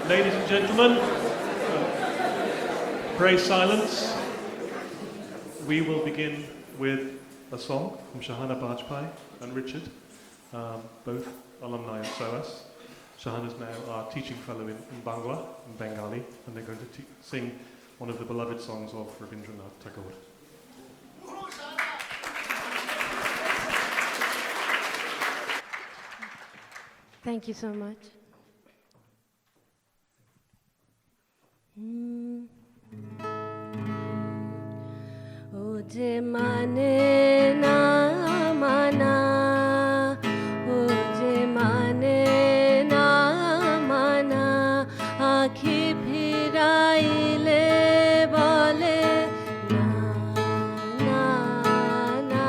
Ladies and gentlemen, pray silence. We will begin with a song from Shahana Bajpai and Richard, both alumni of SOAS. Shahana is now our teaching fellow in Bangla, in Bengali, and they're going to sing one of the beloved songs of Rabindranath Tagore. Thank you so much. O je mane na mana, o je mane na mana, aakhi phiraile bole na na,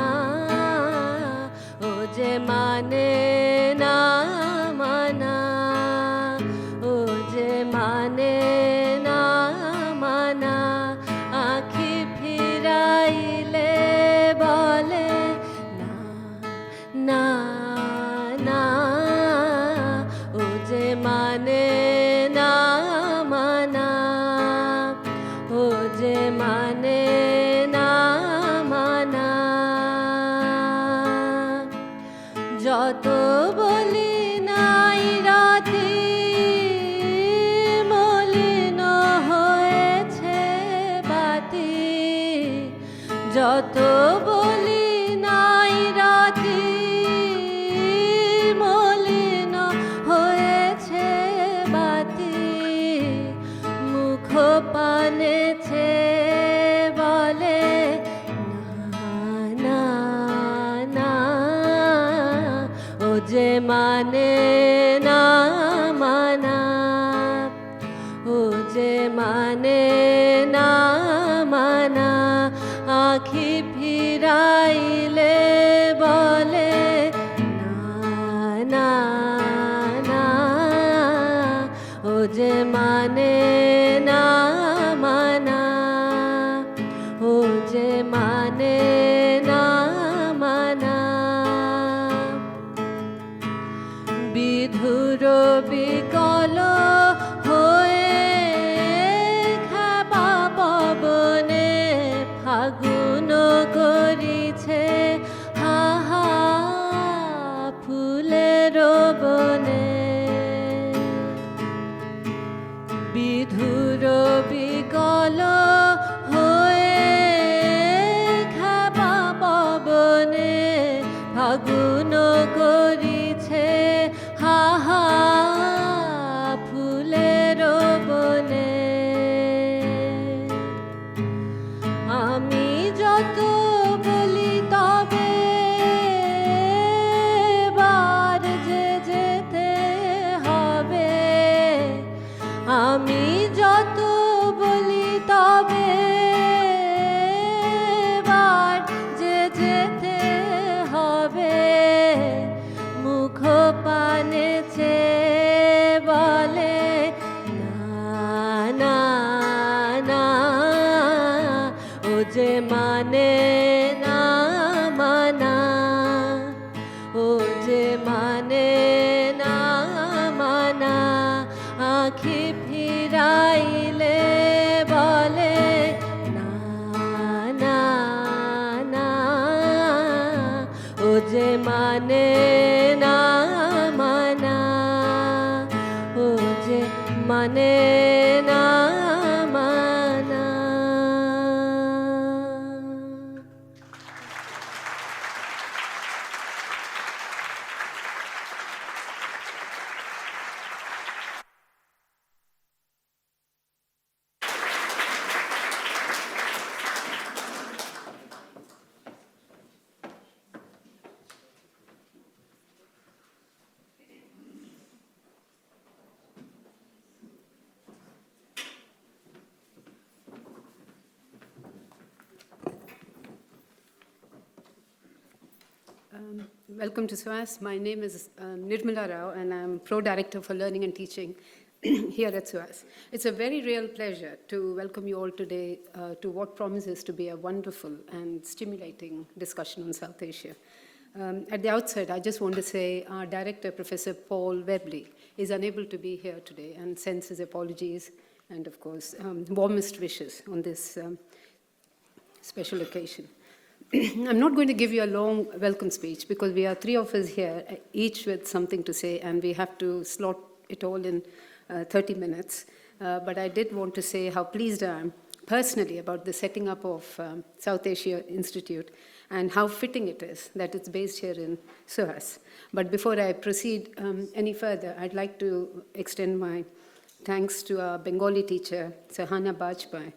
o je mane na mana, o je mane na mana, aakhi phiraile bole na na, o je mane na mana, o je mane na mana, joto boli nai rati molino hoyeche bati, joto boli nai rati molino hoyeche bati, mukho paneche bole na na, o je mane na mana, o je mane na mana, aakhi phiraile bole na na, o je mane na mana, o je mane na mana, বিধুর বিকল হয়ে খাবা পবনে ফাগুন করিছে হাহা ফুলের বনে, বিধুর বিকল হয়ে খাবা পবনে ফাগুন করিছে হাহা ফুলের বনে, আমি যত বলি তবে বার যে যেতে হবে, আমি যত বলি তবে বার যে যেতে হবে, মুখ পানেছে বলে না না, ও যে মানে না মানা, ও যে মানে না মানা, আঁখি ফিরাইলে বলে না না, ও যে মানে না মানা, ও যে মানে না মানা. Welcome to SOAS. My name is Nirmala Rao, and I'm Pro-Director for Learning and Teaching here at SOAS. It's a very real pleasure to welcome you all today to what promises to be a wonderful and stimulating discussion on South Asia. At the outset, I just want to say our director, Professor Paul Webley, is unable to be here today and sends his apologies and, of course, warmest wishes on this special occasion. I'm not going to give you a long welcome speech because we are three of us here, each with something to say, and we have to slot it all in 30 minutes. But I did want to say how pleased I am personally about the setting up of South Asia Institute and how fitting it is that it's based here in SOAS. But before I proceed any further, I'd like to extend my thanks to our Bengali teacher, Sahana Bajpai,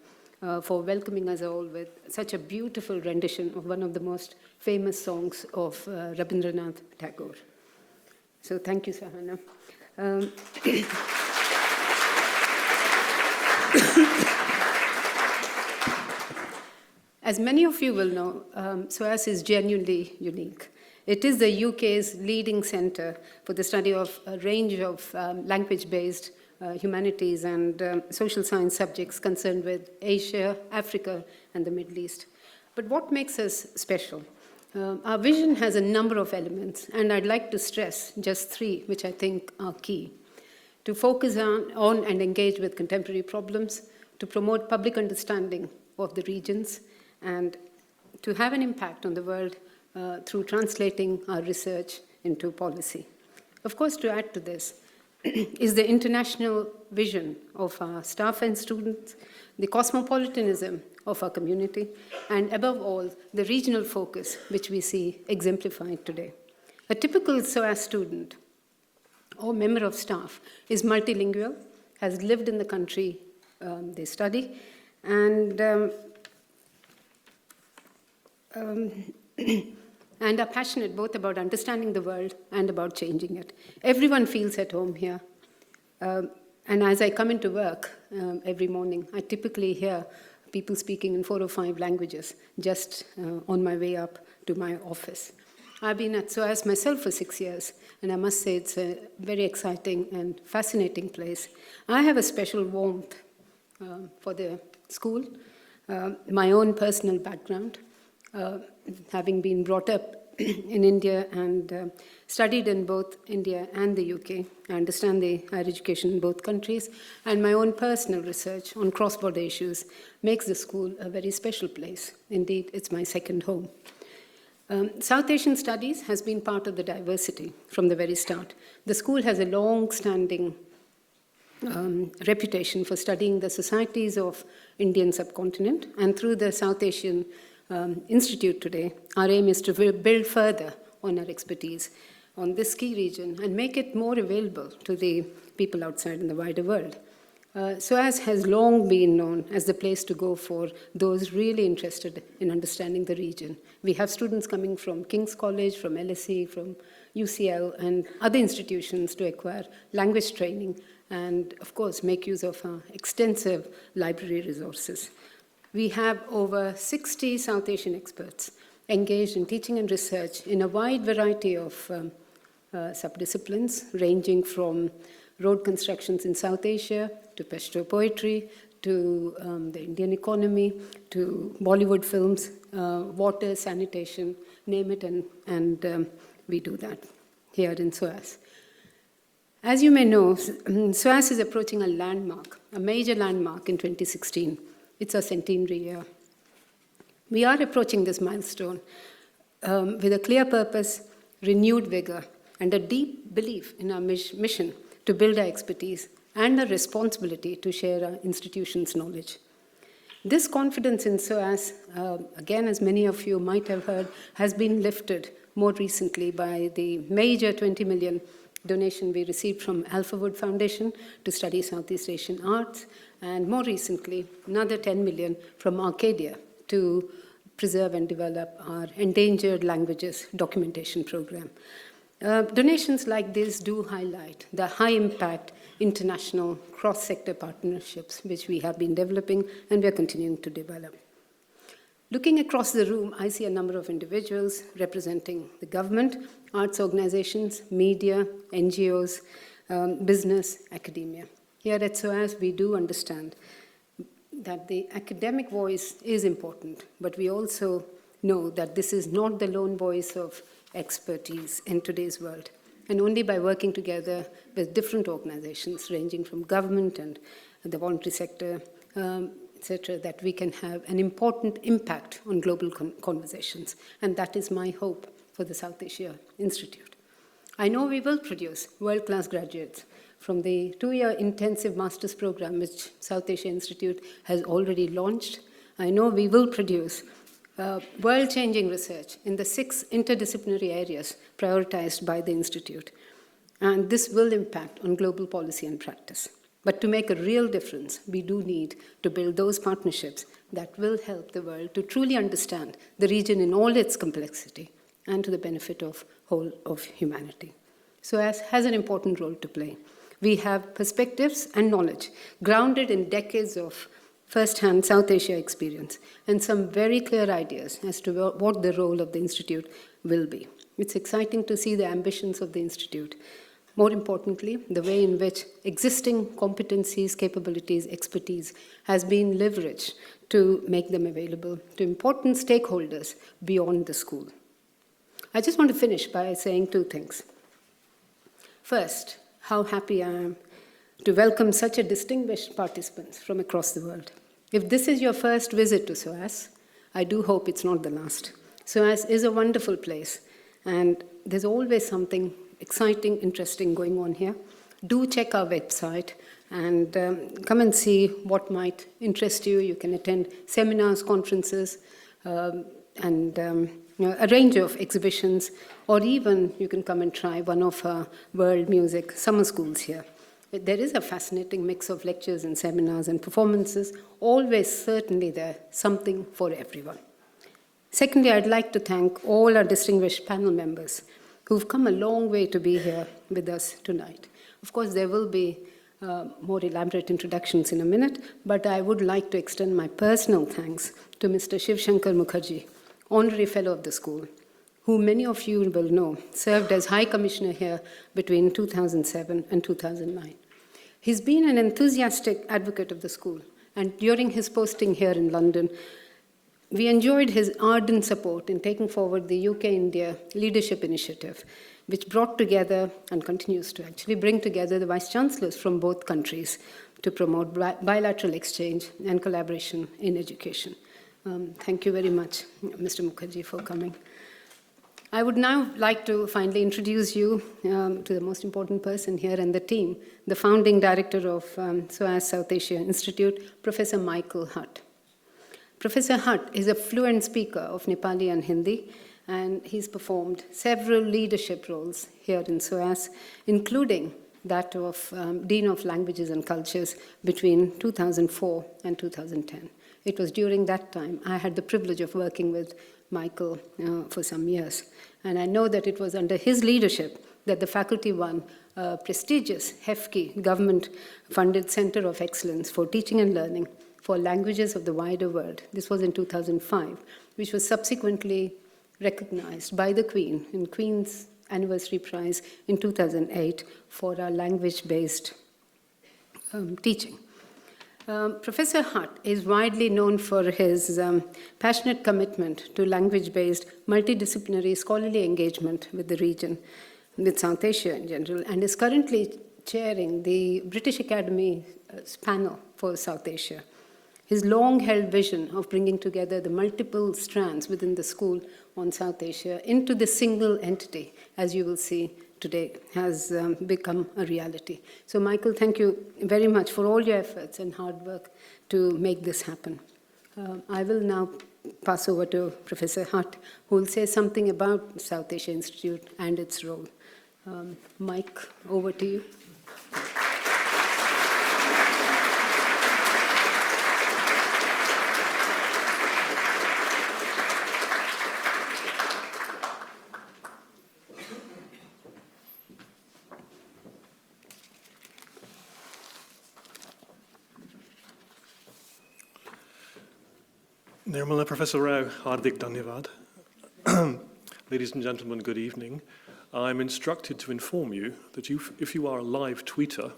for welcoming us all with such a beautiful rendition of one of the most famous songs of Rabindranath Tagore. So thank you, Sahana. As many of you will know, SOAS is genuinely unique. It is the UK's leading centre for the study of a range of language-based humanities and social science subjects concerned with Asia, Africa, and the Middle East. But what makes us special? Our vision has a number of elements, and I'd like to stress just three, which I think are key. To focus on and engage with contemporary problems, to promote public understanding of the regions, and to have an impact on the world through translating our research into policy. Of course, to add to this is the international vision of our staff and students, the cosmopolitanism of our community, and above all, the regional focus which we see exemplified today. A typical SOAS student or member of staff is multilingual, has lived in the country they study, and are passionate both about understanding the world and about changing it. Everyone feels at home here. And as I come into work every morning, I typically hear people speaking in 4 or 5 languages just on my way up to my office. I've been at SOAS myself for 6 years, and I must say it's a very exciting and fascinating place. I have a special warmth for the school, my own personal background, having been brought up in India and studied in both India and the UK. I understand the higher education in both countries, and my own personal research on cross-border issues makes the school a very special place. Indeed, it's my second home. South Asian Studies has been part of the diversity from the very start. The school has a long-standing reputation for studying the societies of Indian subcontinent, and through the South Asian Institute today, our aim is to build further on our expertise on this key region and make it more available to the people outside in the wider world. SOAS has long been known as the place to go for those really interested in understanding the region. We have students coming from King's College, from LSE, from UCL, and other institutions to acquire language training and, of course, make use of our extensive library resources. We have over 60 South Asian experts engaged in teaching and research in a wide variety of subdisciplines, ranging from road constructions in South Asia, to Pashto poetry, to the Indian economy, to Bollywood films, water, sanitation, name it, and we do that here in SOAS. As you may know, SOAS is approaching a landmark, a major landmark in 2016. It's a centenary year. We are approaching this milestone with a clear purpose, renewed vigor, and a deep belief in our mission to build our expertise and a responsibility to share our institution's knowledge. This confidence in SOAS, again, as many of you might have heard, has been lifted more recently by the major 20 million donation we received from Alphawood Foundation to study Southeast Asian arts, and more recently, another 10 million from Arcadia to preserve and develop our endangered languages documentation program. Donations like this do highlight the high-impact international cross-sector partnerships which we have been developing and we are continuing to develop. Looking across the room, I see a number of individuals representing the government, arts organizations, media, NGOs, business, academia. Here at SOAS, we do understand that the academic voice is important, but we also know that this is not the lone voice of expertise in today's world. And only by working together with different organizations, ranging from government and the voluntary sector, etc., that we can have an important impact on global conversations. And that is my hope for the South Asia Institute. I know we will produce world-class graduates from the 2-year intensive master's program which South Asia Institute has already launched. I know we will produce world-changing research in the 6 interdisciplinary areas prioritized by the Institute. And this will impact on global policy and practice. But to make a real difference, we do need to build those partnerships that will help the world to truly understand the region in all its complexity and to the benefit of whole of humanity. SOAS has an important role to play. We have perspectives and knowledge grounded in decades of first-hand South Asia experience and some very clear ideas as to what the role of the Institute will be. It's exciting to see the ambitions of the Institute. More importantly, the way in which existing competencies, capabilities, expertise has been leveraged to make them available to important stakeholders beyond the school. I just want to finish by saying 2 things. First, how happy I am to welcome such a distinguished participants from across the world. If this is your first visit to SOAS, I do hope it's not the last. SOAS is a wonderful place, and there's always something exciting, interesting going on here. Do check our website and come and see what might interest you. You can attend seminars, conferences, and a range of exhibitions, or even you can come and try one of our world music summer schools here. There is a fascinating mix of lectures and seminars and performances, always certainly there, something for everyone. Secondly, I'd like to thank all our distinguished panel members who've come a long way to be here with us tonight. Of course, there will be more elaborate introductions in a minute, but I would like to extend my personal thanks to Mr. Shiv Shankar Mukherjee, Honorary Fellow of the School, who many of you will know served as High Commissioner here between 2007 and 2009. He's been an enthusiastic advocate of the school, and during his posting here in London, we enjoyed his ardent support in taking forward the UK-India Leadership Initiative, which brought together, and continues to actually bring together, the Vice-Chancellors from both countries to promote bilateral exchange and collaboration in education. Thank you very much, Mr. Mukherjee, for coming. I would now like to finally introduce you to the most important person here and the team, the founding director of SOAS South Asia Institute, Professor Michael Hutt. Professor Hutt is a fluent speaker of Nepali and Hindi, and he's performed several leadership roles here in SOAS, including that of Dean of Languages and Cultures between 2004 and 2010. It was during that time I had the privilege of working with Michael for some years. And I know that it was under his leadership that the faculty won a prestigious HEFKI government-funded Center of Excellence for Teaching and Learning for Languages of the Wider World. This was in 2005, which was subsequently recognized by the Queen in Queen's Anniversary Prize in 2008 for our language-based teaching. Professor Hutt is widely known for his passionate commitment to language-based, multidisciplinary scholarly engagement with the region, with South Asia in general, and is currently chairing the British Academy's panel for South Asia. His long-held vision of bringing together the multiple strands within the school on South Asia into the single entity, as you will see today, has become a reality. So, Michael, thank you very much for all your efforts and hard work to make this happen. I will now pass over to Professor Hutt, who will say something about South Asia Institute and its role. Mike, over to you. Nirmala Professor Rao, Hardik Dhanyavad. Ladies and gentlemen, good evening. I'm instructed to inform you that if you are a live tweeter,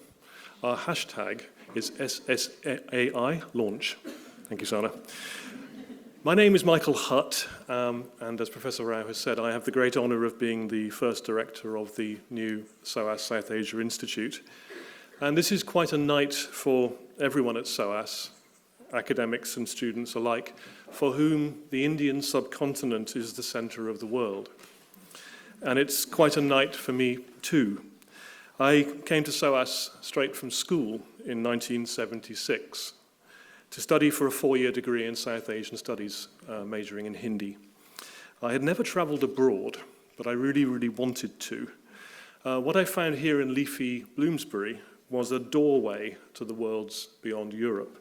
our hashtag is SSAI launch. Thank you, Sana. My name is Michael Hutt, and as Professor Rao has said, I have the great honour of being the first director of the new SOAS South Asia Institute. And this is quite a night for everyone at SOAS, academics and students alike, for whom the Indian subcontinent is the centre of the world. And it's quite a night for me too. I came to SOAS straight from school in 1976 to study for a 4-year degree in South Asian Studies, majoring in Hindi. I had never travelled abroad, but I really, really wanted to. What I found here in leafy Bloomsbury was a doorway to the worlds beyond Europe.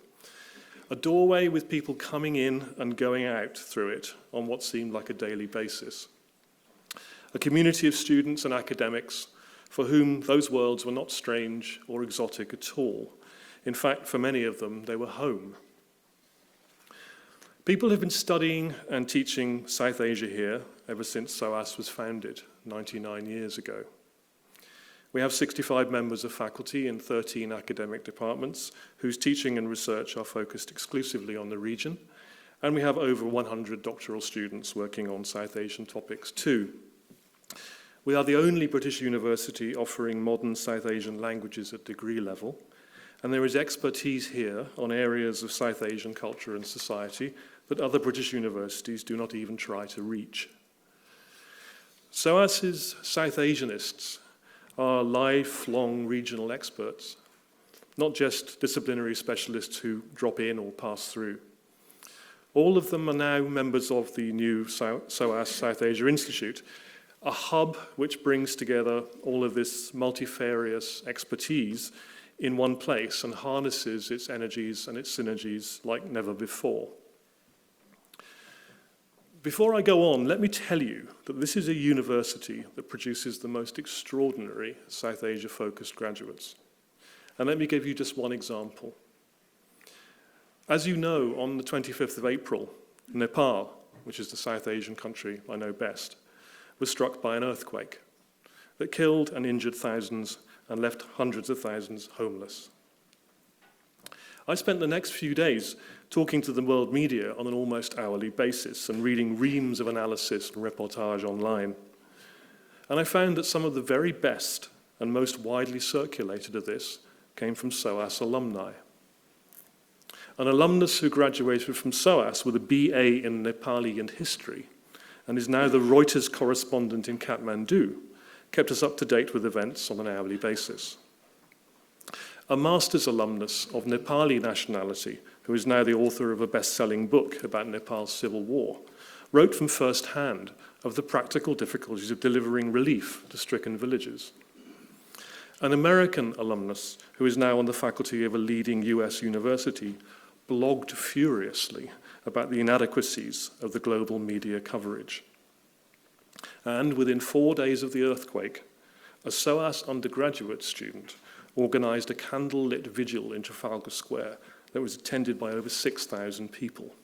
A doorway with people coming in and going out through it on what seemed like a daily basis. A community of students and academics for whom those worlds were not strange or exotic at all. In fact, for many of them, they were home. People have been studying and teaching South Asia here ever since SOAS was founded 99 years ago. We have 65 members of faculty in 13 academic departments whose teaching and research are focused exclusively on the region, and we have over 100 doctoral students working on South Asian topics too. We are the only British university offering modern South Asian languages at degree level, and there is expertise here on areas of South Asian culture and society that other British universities do not even try to reach. SOAS's South Asianists are lifelong regional experts, not just disciplinary specialists who drop in or pass through. All of them are now members of the new SOAS South Asia Institute, a hub which brings together all of this multifarious expertise in one place and harnesses its energies and its synergies like never before. Before I go on, let me tell you that this is a university that produces the most extraordinary South Asia-focused graduates. And let me give you just one example. As you know, on the 25th of April, Nepal, which is the South Asian country I know best, was struck by an earthquake that killed and injured thousands and left hundreds of thousands homeless. I spent the next few days talking to the world media on an almost hourly basis and reading reams of analysis and reportage online. And I found that some of the very best and most widely circulated of this came from SOAS alumni. An alumnus who graduated from SOAS with a BA in Nepali and history and is now the Reuters correspondent in Kathmandu kept us up to date with events on an hourly basis. A master's alumnus of Nepali nationality, who is now the author of a best-selling book about Nepal's civil war, wrote from first hand of the practical difficulties of delivering relief to stricken villages. An American alumnus, who is now on the faculty of a leading US university, blogged furiously about the inadequacies of the global media coverage. And within 4 days of the earthquake, a SOAS undergraduate student organised a candle-lit vigil in Trafalgar Square that was attended by over 6,000 people.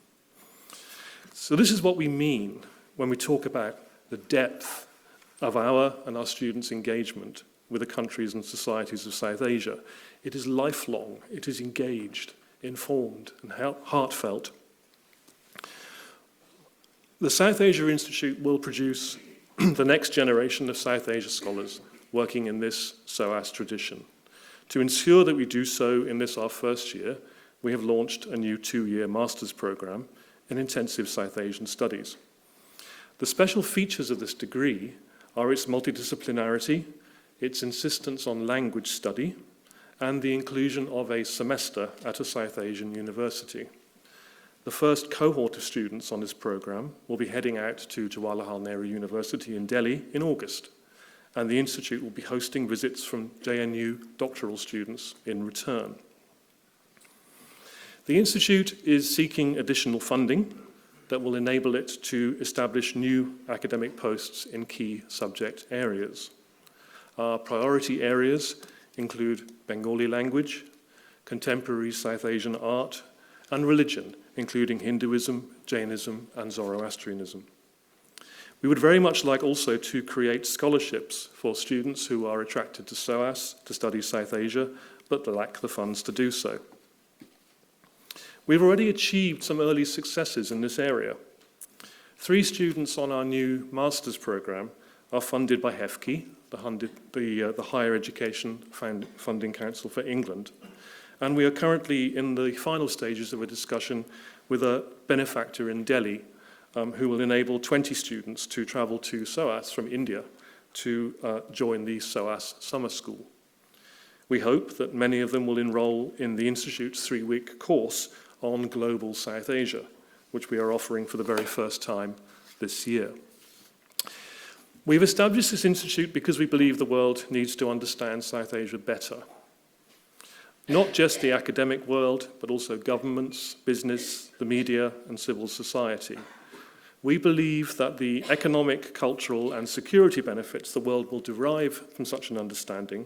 So this is what we mean when we talk about the depth of our and our students' engagement with the countries and societies of South Asia. It is lifelong, it is engaged, informed, and heartfelt. The South Asia Institute will produce the next generation of South Asia scholars working in this SOAS tradition. To ensure that we do so in this, our first year, we have launched a new 2-year master's program in intensive South Asian studies. The special features of this degree are its multidisciplinarity, its insistence on language study, and the inclusion of a semester at a South Asian university. The first cohort of students on this program will be heading out to Jawaharlal Nehru University in Delhi in August, and the Institute will be hosting visits from JNU doctoral students in return. The Institute is seeking additional funding that will enable it to establish new academic posts in key subject areas. Our priority areas include Bengali language, contemporary South Asian art, and religion, including Hinduism, Jainism, and Zoroastrianism. We would very much like also to create scholarships for students who are attracted to SOAS to study South Asia, but lack the funds to do so. We've already achieved some early successes in this area. 3 students on our new master's program are funded by HEFCE, the Higher Education Funding Council for England. And we are currently in the final stages of a discussion with a benefactor in Delhi who will enable 20 students to travel to SOAS from India to join the SOAS Summer School. We hope that many of them will enroll in the Institute's 3-week course on Global South Asia, which we are offering for the very first time this year. We've established this institute because we believe the world needs to understand South Asia better. Not just the academic world, but also governments, business, the media, and civil society. We believe that the economic, cultural, and security benefits the world will derive from such an understanding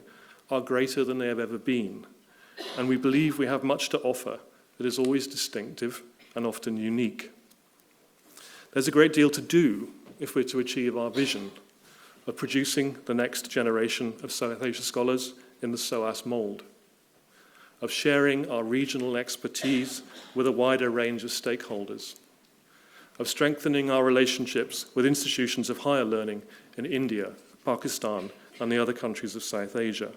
are greater than they have ever been. And we believe we have much to offer that is always distinctive and often unique. There's a great deal to do if we're to achieve our vision of producing the next generation of South Asia scholars in the SOAS mould, of sharing our regional expertise with a wider range of stakeholders, of strengthening our relationships with institutions of higher learning in India, Pakistan, and the other countries of South Asia.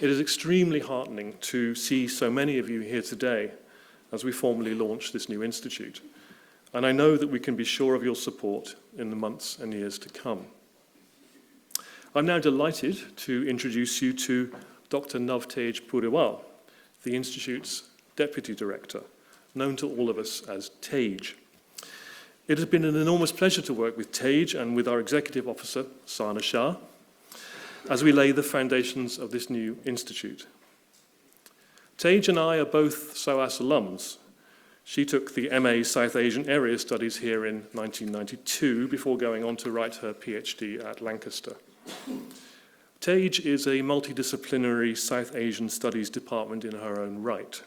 It is extremely heartening to see so many of you here today as we formally launch this new institute. And I know that we can be sure of your support in the months and years to come. I'm now delighted to introduce you to Dr. Navtej Puriwal, the Institute's Deputy Director, known to all of us as Tej. It has been an enormous pleasure to work with Tej and with our Executive Officer, Sana Shah, as we lay the foundations of this new institute. Tej and I are both SOAS alums. She took the MA South Asian Area Studies here in 1992 before going on to write her PhD at Lancaster. Tej is a multidisciplinary South Asian Studies department in her own right.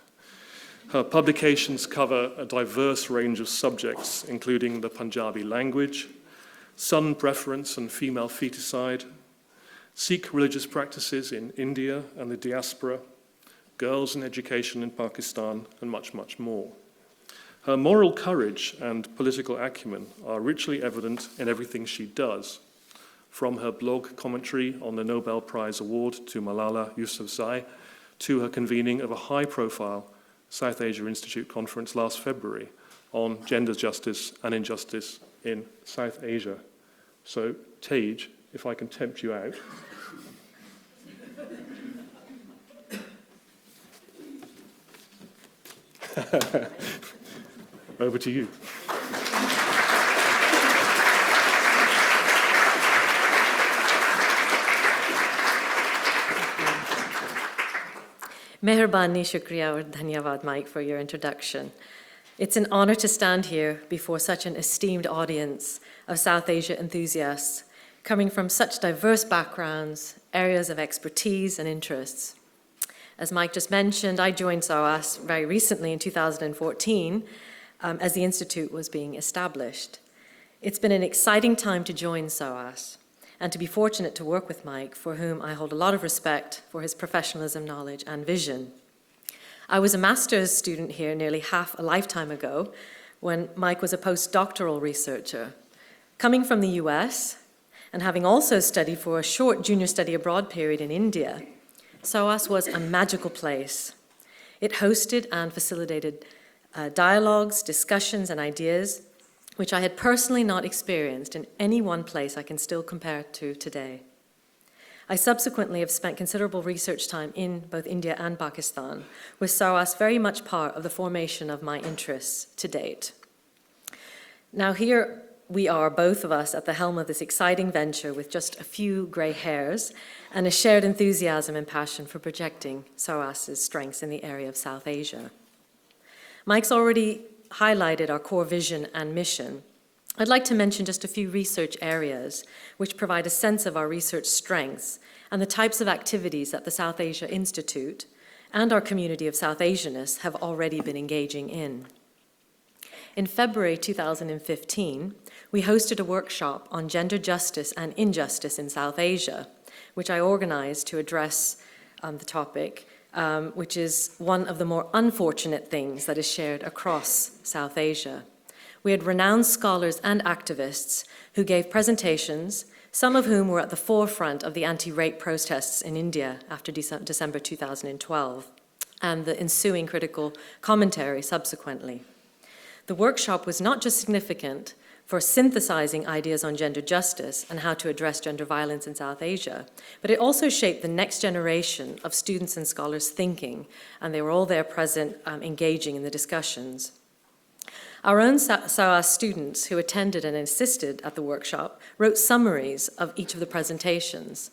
Her publications cover a diverse range of subjects, including the Punjabi language, son preference and female feticide, Sikh religious practices in India and the diaspora, girls and education in Pakistan, and much, much more. Her moral courage and political acumen are richly evident in everything she does, from her blog commentary on the Nobel Prize Award to Malala Yousafzai, to her convening of a high-profile South Asia Institute conference last February on gender justice and injustice in South Asia. So, Tej, if I can tempt you out. Over to you. Meherbani, shukriya aur dhanyavad, Mike, for your introduction. It's an honor to stand here before such an esteemed audience of South Asia enthusiasts, coming from such diverse backgrounds, areas of expertise and interests. As Mike just mentioned, I joined SOAS very recently in 2014 as the Institute was being established. It's been an exciting time to join SOAS and to be fortunate to work with Mike, for whom I hold a lot of respect for his professionalism, knowledge, and vision. I was a master's student here nearly half a lifetime ago when Mike was a postdoctoral researcher. Coming from the US and having also studied for a short junior study abroad period in India, SOAS was a magical place. It hosted and facilitated dialogues, discussions, and ideas which I had personally not experienced in any one place I can still compare to today. I subsequently have spent considerable research time in both India and Pakistan, with SOAS very much part of the formation of my interests to date. Now here we are, both of us, at the helm of this exciting venture with just a few grey hairs and a shared enthusiasm and passion for projecting SOAS's strengths in the area of South Asia. Mike's already highlighted our core vision and mission. I'd like to mention just a few research areas which provide a sense of our research strengths and the types of activities that the South Asia Institute and our community of South Asianists have already been engaging in. In February 2015, we hosted a workshop on gender justice and injustice in South Asia, which I organized to address the topic, which is one of the more unfortunate things that is shared across South Asia. We had renowned scholars and activists who gave presentations, some of whom were at the forefront of the anti-rape protests in India after December 2012, and the ensuing critical commentary subsequently. The workshop was not just significant for synthesizing ideas on gender justice and how to address gender violence in South Asia, but it also shaped the next generation of students and scholars thinking, and they were all there present, engaging in the discussions. Our own SOAS students who attended and assisted at the workshop wrote summaries of each of the presentations,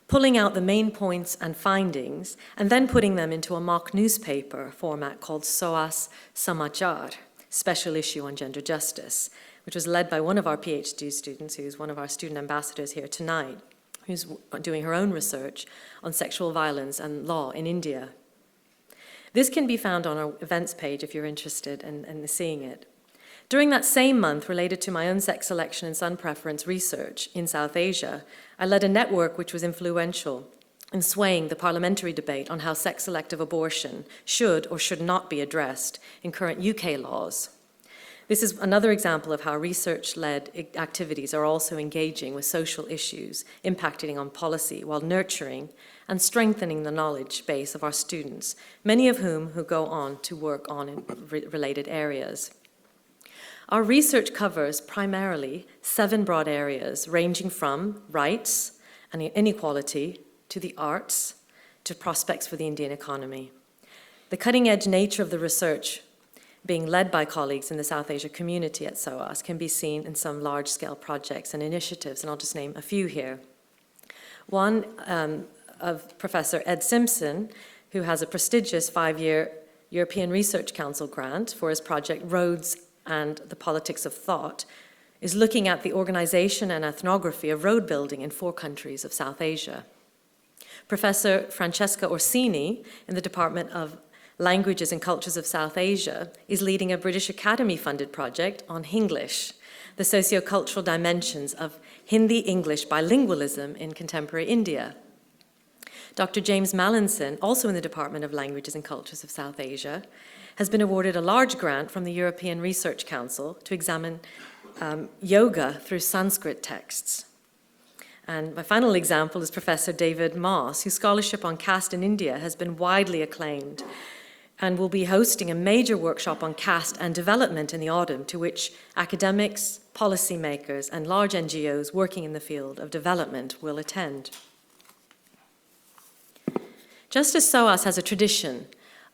pulling out the main points and findings, and then putting them into a mock newspaper format called SOAS Samachar, Special Issue on Gender Justice, which was led by one of our PhD students, who's one of our student ambassadors here tonight, who's doing her own research on sexual violence and law in India. This can be found on our events page if you're interested in seeing it. During that same month, related to my own sex selection and son preference research in South Asia, I led a network which was influential in swaying the parliamentary debate on how sex-selective abortion should or should not be addressed in current UK laws. This is another example of how research-led activities are also engaging with social issues, impacting on policy while nurturing and strengthening the knowledge base of our students, many of whom who go on to work on in related areas. Our research covers primarily 7 broad areas, ranging from rights and inequality to the arts to prospects for the Indian economy. The cutting-edge nature of the research being led by colleagues in the South Asia community at SOAS can be seen in some large-scale projects and initiatives, and I'll just name a few here. One of Professor Ed Simpson, who has a prestigious 5-year European Research Council grant for his project Roads and the Politics of Thought, is looking at the organization and ethnography of road building in 4 countries of South Asia. Professor Francesca Orsini in the Department of Languages and Cultures of South Asia is leading a British Academy-funded project on Hinglish, the socio-cultural dimensions of Hindi-English bilingualism in contemporary India. Dr. James Mallinson, also in the Department of Languages and Cultures of South Asia, has been awarded a large grant from the European Research Council to examine yoga through Sanskrit texts. And my final example is Professor David Moss, whose scholarship on caste in India has been widely acclaimed and will be hosting a major workshop on caste and development in the autumn, to which academics, policymakers, and large NGOs working in the field of development will attend. Just as SOAS has a tradition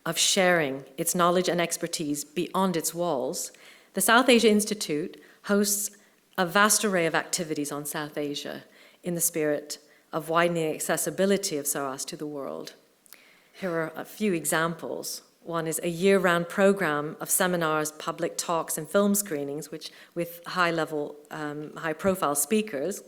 of sharing its knowledge and expertise beyond its walls, the South Asia Institute hosts a vast array of activities on South Asia in the spirit of widening accessibility of SOAS to the world. Here are a few examples. One is a year-round program of seminars, public talks, and film screenings, which with high-profile speakers.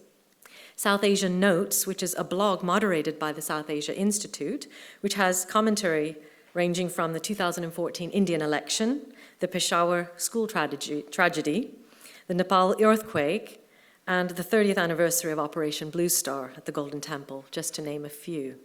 South Asia Notes, which is a blog moderated by the South Asia Institute, which has commentary ranging from the 2014 Indian election, the Peshawar school tragedy, the Nepal earthquake, and the 30th anniversary of Operation Blue Star at the Golden Temple, just to name a few.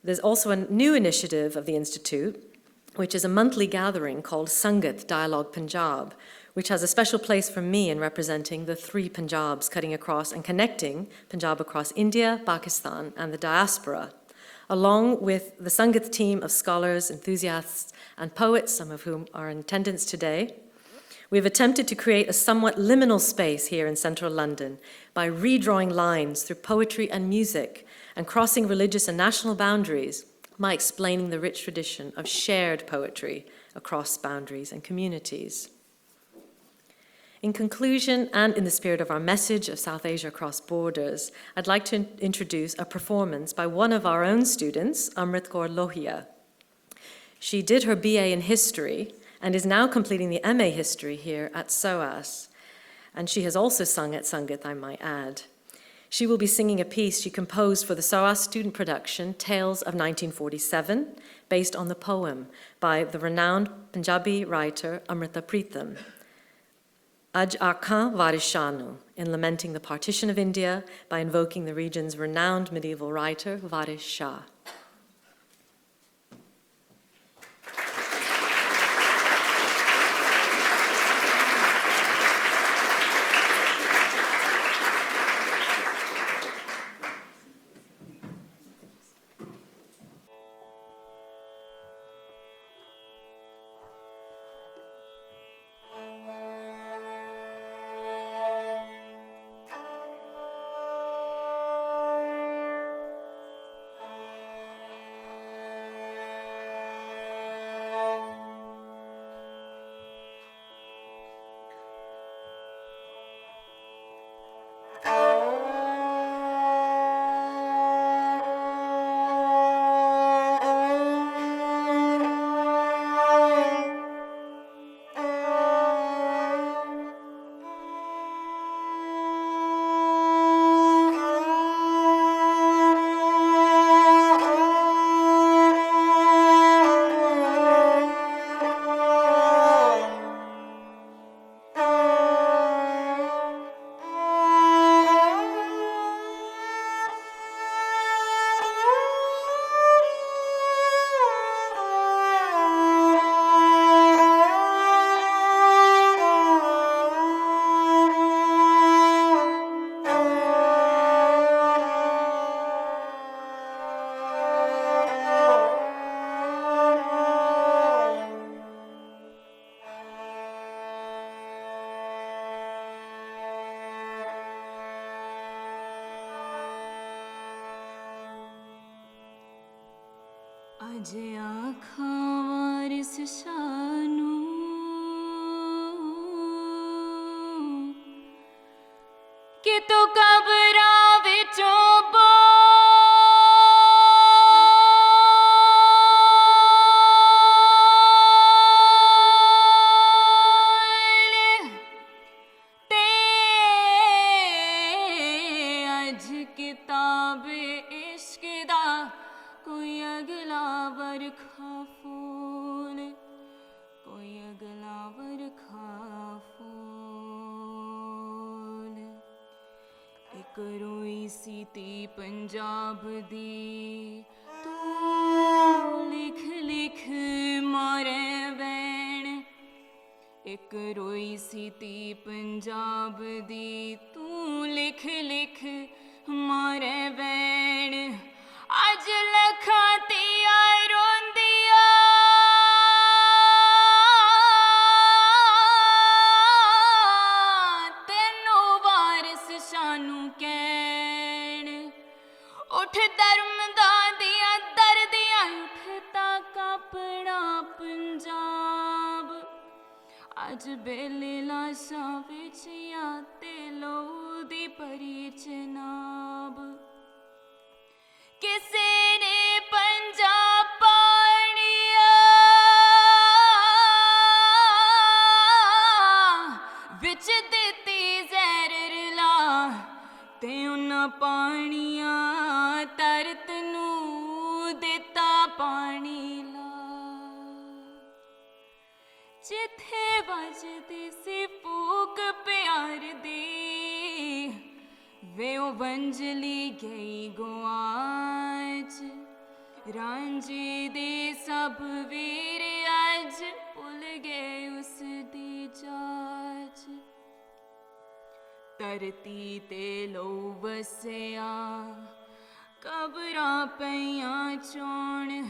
There's also a new initiative of the Institute, which is a monthly gathering called Sangat Dialogue Punjab, which has a special place for me in representing the 3 Punjabs cutting across and connecting Punjab across India, Pakistan, and the diaspora, along with the Sangat team of scholars, enthusiasts, and poets, some of whom are in attendance today. We've attempted to create a somewhat liminal space here in central London by redrawing lines through poetry and music and crossing religious and national boundaries by explaining the rich tradition of shared poetry across boundaries and communities. In conclusion, and in the spirit of our message of South Asia across borders, I'd like to introduce a performance by one of our own students, Amrit Kaur Lohia. She did her BA in History and is now completing the MA History here at SOAS. And she has also sung at Sangat, I might add. She will be singing a piece she composed for the SOAS student production, Tales of 1947, based on the poem by the renowned Punjabi writer Amrita Pritam, Aj Akhan Varis Shanu, in lamenting the partition of India by invoking the region's renowned medieval writer, Varis Shah. ਅੱਜ ਆਖਾਂ ਵਾਰਿਸ ਸ਼ਾਹ ਨੂੰ ਕਿ ਤੂੰ ਕਬਰਾਂ ਵਿੱਚੋਂ ਬੋਲ ਤੇ ਅੱਜ ਕਿਤਾਬ ਇਸ਼ਕ ਦਾ ਕੋਈ ਅਗਲਾ ਵਰਖਾ ਫੂਲ ਕੋਈ ਅਗਲਾ ਵਰਖਾ ਫੂਲ ਇੱਕ ਰੋਈ ਸੀ ਤੀ ਪੰਜਾਬ ਦੀ ਤੂੰ ਲਿਖ ਲਿਖ ਮਾਰੇ ਵੈਣ ਇੱਕ ਰੋਈ ਸੀ ਤੀ ਪੰਜਾਬ ਦੀ ਤੂੰ ਲਿਖ ਲਿਖ ਮਾਰੇ ਵੈਣ ਅੱਜ ਲੱਖਾਂ ਧੀਆਂ ਰੋਂਦੀਆਂ ਤੈਨੂੰ ਵਾਰਿਸ ਸ਼ਾਨੂੰ ਕਹਿਣ ਉੱਠ ਦਰਮਦਾ ਦੀਆਂ ਦਰਦੀਆਂ ਉੱਠਦਾ ਕਾਪੜਾ ਪੰਜਾਬ ਅੱਜ ਬੇਲੇ ਲਾਸ਼ਾਂ ਵਿੱਚ ਆ ਤੇ ਲਹੂ ਦੀ ਭਰੀ ਚਨਾਬ ਕਿਸੇ ਨੇ ਪੰਜਾਬ ਪਾਣੀਆਂ ਵਿੱਚ ਦਿੱਤੀ ਜ਼ਹਿਰ ਰਲਾ ਤੇ ਉਹਨਾਂ ਪਾਣੀਆਂ ਤਰਤ ਨੂੰ ਦਿੱਤਾ ਪਾਣੀ ਲਾ ਜਿੱਥੇ ਵੱਜਦੀ ਸੀ ਫੂਕ ਪਿਆਰ ਦੀ ਵੇ ਉਹ ਵੰਜਲੀ ਗਈ ਗੁਆਚ ਰਾਂਝੇ ਦੇ ਸਭ ਵੀਰ ਅੱਜ ਭੁੱਲ ਗਏ ਉਸ ਦੀ ਜਾਚ ਧਰਤੀ ਤੇ ਲਹੂ ਵਸਿਆ ਕਬਰਾਂ ਪਈਆਂ ਚੋਣ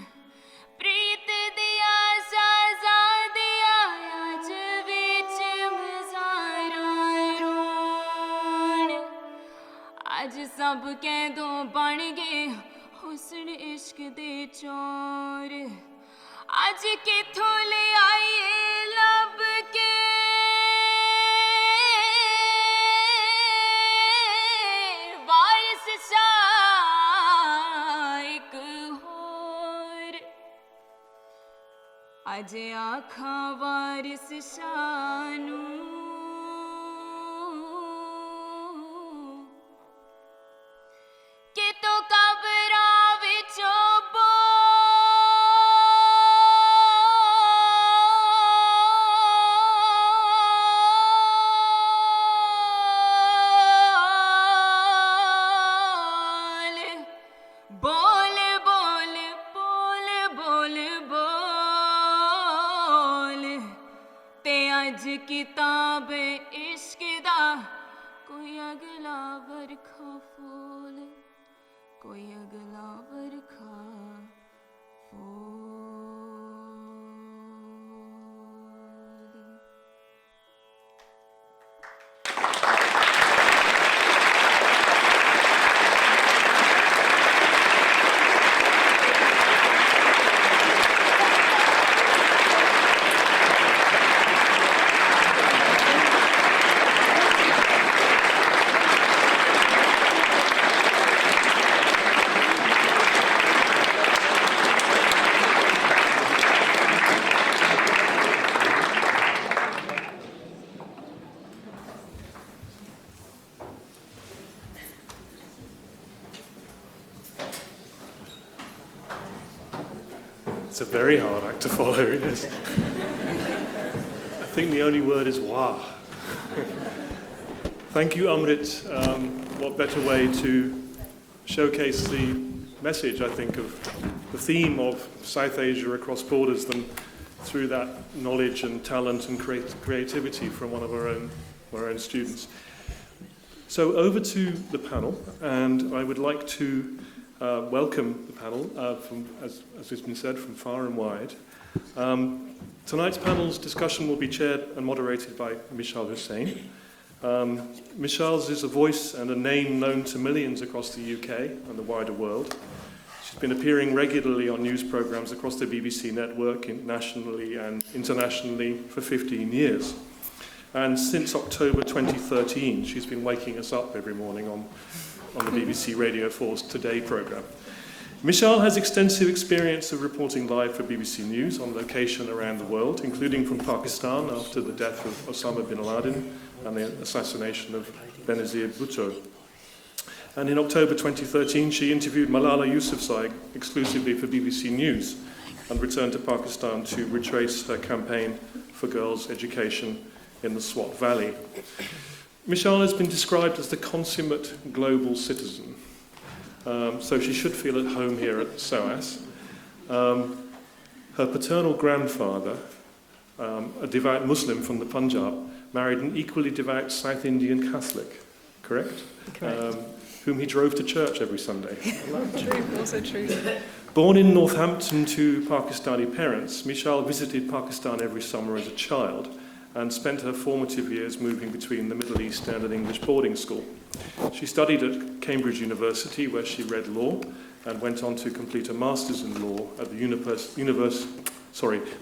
ਪ੍ਰੀਤ ਦੀਆਂ ਸਾਜ਼ਾਂ ਦੀਆਂ ਅੱਜ ਵਿੱਚ ਮਜ਼ਾਰਾਂ ਰੋਣ ਅੱਜ ਸਭ ਕੈਦੋਂ ਬਣ ਗਏ ਹੁਸਨ ਇਸ਼ਕ ਦੇ ਚੋਰ ਅੱਜ ਕਿੱਥੋਂ ਲਿਆਈਏ ਲੱਭ ਕੇ ਵਾਰਿਸ ਸ਼ਾਹ ਇੱਕ ਹੋਰ ਅੱਜ ਆਖਾਂ ਵਾਰਿਸ ਸ਼ਾਹ ਨੂੰ ਕਿ ਤੂੰ ਕਬਰਾਂ ਵਿੱਚੋਂ ਬੋਲ ਬੋਲ ਬੋਲ ਬੋਲ ਬੋਲ ਬੋਲ ਤੇ ਅੱਜ ਕਿਤਾਬ ਇਸ਼ਕ ਦਾ ਕੋਈ ਅਗਲਾ ਵਰਖਾ ਫੂਲ ਕੋਈ ਅਗਲਾ ਵਰਖਾ ਫੂਲ It's a very hard act to follow, yes. I think the only word is wah. Thank you, Amrit. What better way to showcase the message, I think, of the theme of South Asia across borders than through that knowledge and talent and creativity from one of our own students. So over to the panel, and I would like to welcome the panel, from, as has been said, from far and wide. Tonight's panel's discussion will be chaired and moderated by Mishal Husain. Mishal's is a voice and a name known to millions across the UK and the wider world. She's been appearing regularly on news programmes across the BBC network, nationally and internationally, for 15 years. And since October 2013, she's been waking us up every morning on the BBC Radio 4's Today programme. Mishal has extensive experience of reporting live for BBC News on location around the world, including from Pakistan after the death of Osama bin Laden and the assassination of Benazir Bhutto. And in October 2013, she interviewed Malala Yousafzai exclusively for BBC News and returned to Pakistan to retrace her campaign for girls' education in the Swat Valley. Mishal has been described as the consummate global citizen. So she should feel at home here at SOAS. Her paternal grandfather, a devout Muslim from the Punjab, married an equally devout South Indian Catholic, correct? Correct. Whom he drove to church every Sunday. True, also true. Born in Northampton to Pakistani parents, Mishal visited Pakistan every summer as a child and spent her formative years moving between the Middle East and an English boarding school. She studied at Cambridge University, where she read law, and went on to complete a master's in law at the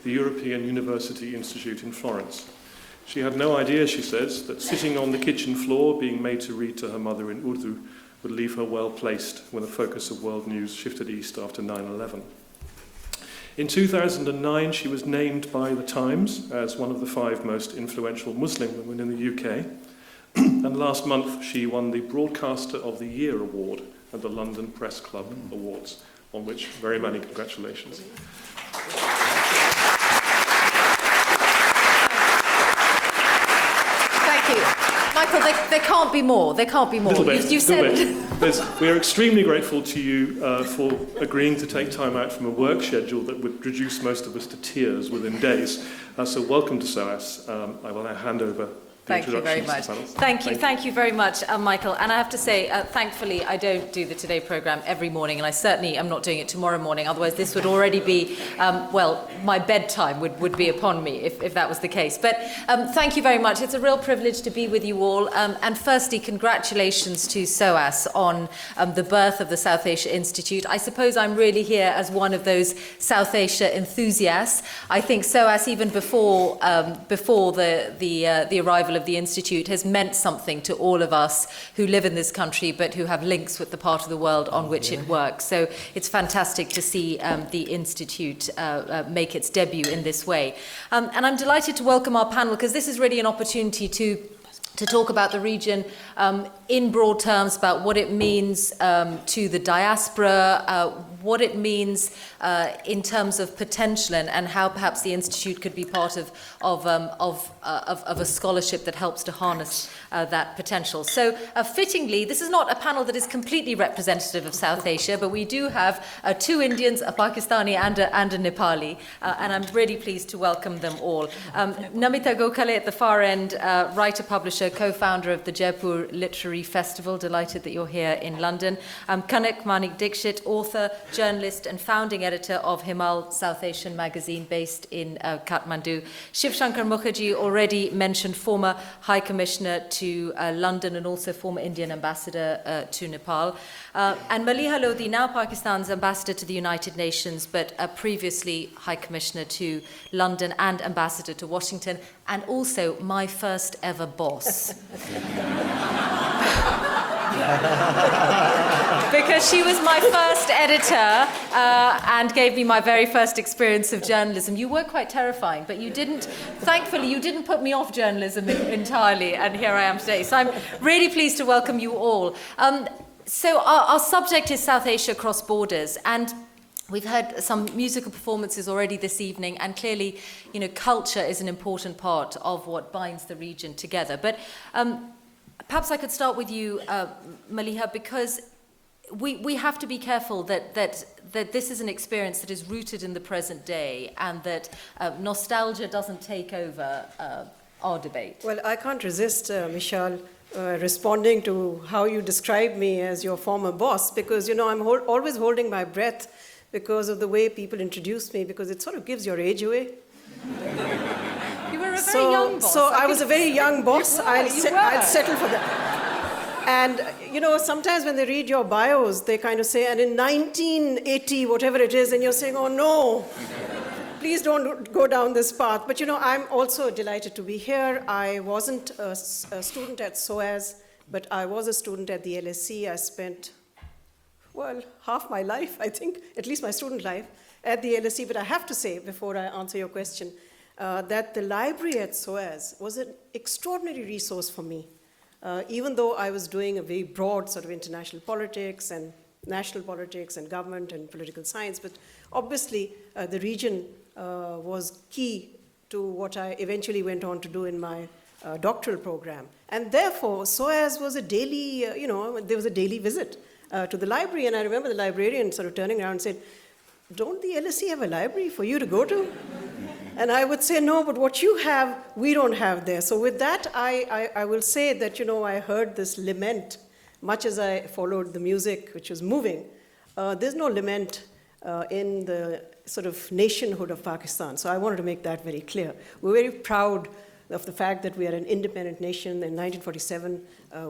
European University Institute in Florence. She had no idea, she says, that sitting on the kitchen floor being made to read to her mother in Urdu would leave her well placed when the focus of world news shifted east after 9/11. In 2009, she was named by The Times as one of the 5 most influential Muslim women in the UK. And last month, she won the Broadcaster of the Year award at the London Press Club Awards, on which very many congratulations. Thank you. Michael, there can't be more. There can't be more. You said... We are extremely grateful to you for agreeing to take time out from a work schedule that would reduce most of us to tears within days. So welcome to SOAS. I will now hand over. Thank you very much. Thank you very much, Michael. And I have to say, thankfully, I don't do the Today programme every morning, and I certainly am not doing it tomorrow morning. Otherwise, this would already be, my bedtime would be upon me if that was the case. But thank you very much. It's a real privilege to be with you all. And firstly, congratulations to SOAS on the birth of the South Asia Institute. I suppose I'm really here as one of those South Asia enthusiasts. I think SOAS, even before the arrival of the Institute, has meant something to all of us who live in this country but who have links with the part of the world on which it works. So it's fantastic to see the Institute make its debut in this way. And I'm delighted to welcome our panel, because this is really an opportunity to talk about the region in broad terms, about what it means to the diaspora, what it means in terms of potential, and how perhaps the Institute could be part of a scholarship that helps to harness that potential. So fittingly, this is not a panel that is completely representative of South Asia, but we do have 2 Indians, a Pakistani and a Nepali, and I'm really pleased to welcome them all. Namita Gokhale at the far end, writer, publisher, co-founder of the Jaipur Literary Festival. Delighted that you're here in London. Kanak Manik Dixit, author, journalist and founding editor of Himal South Asian magazine based in Kathmandu. Shiv Shankar Mukherjee, already mentioned, former High Commissioner to London and also former Indian ambassador to Nepal. And Maliha Lodhi, now Pakistan's ambassador to the United Nations, but previously High Commissioner to London and ambassador to Washington, and also my first ever boss. Because she was my first editor and gave me my very first experience of journalism. You were quite terrifying, but you didn't, thankfully, you didn't put me off journalism entirely, and here I am today. So I'm really pleased to welcome you all. So our subject is South Asia Cross Borders, and we've heard some musical performances already this evening, and clearly, culture is an important part of what binds the region together. But perhaps I could start with you, Maliha, because we have to be careful that this is an experience that is rooted in the present day, and that nostalgia doesn't take over our debate. Well, I can't resist, Mishal, responding to how you describe me as your former boss, because, I'm always holding my breath because of the way people introduce me, because it sort of gives your age away. You were a very young boss. So I was a very young boss. I'll settle for that. And, sometimes when they read your bios, they kind of say, and in 1980, whatever it is, and you're saying, oh no, please don't go down this path. But, I'm also delighted to be here. I wasn't a student at SOAS, but I was a student at the LSE. I spent, half my life, I think, at least my student life, at the LSE. But I have to say, before I answer your question, that the library at SOAS was an extraordinary resource for me. Even though I was doing a very broad sort of international politics and national politics and government and political science, but obviously the region was key to what I eventually went on to do in my doctoral program. And therefore, SOAS was a daily, there was a daily visit to the library, and I remember the librarian sort of turning around and said, don't the LSE have a library for you to go to? And I would say, no, but what you have, we don't have there. So with that, I will say that, I heard this lament, much as I followed the music, which was moving. There's no lament in the sort of nationhood of Pakistan. So I wanted to make that very clear. We're very proud of the fact that we are an independent nation. In 1947,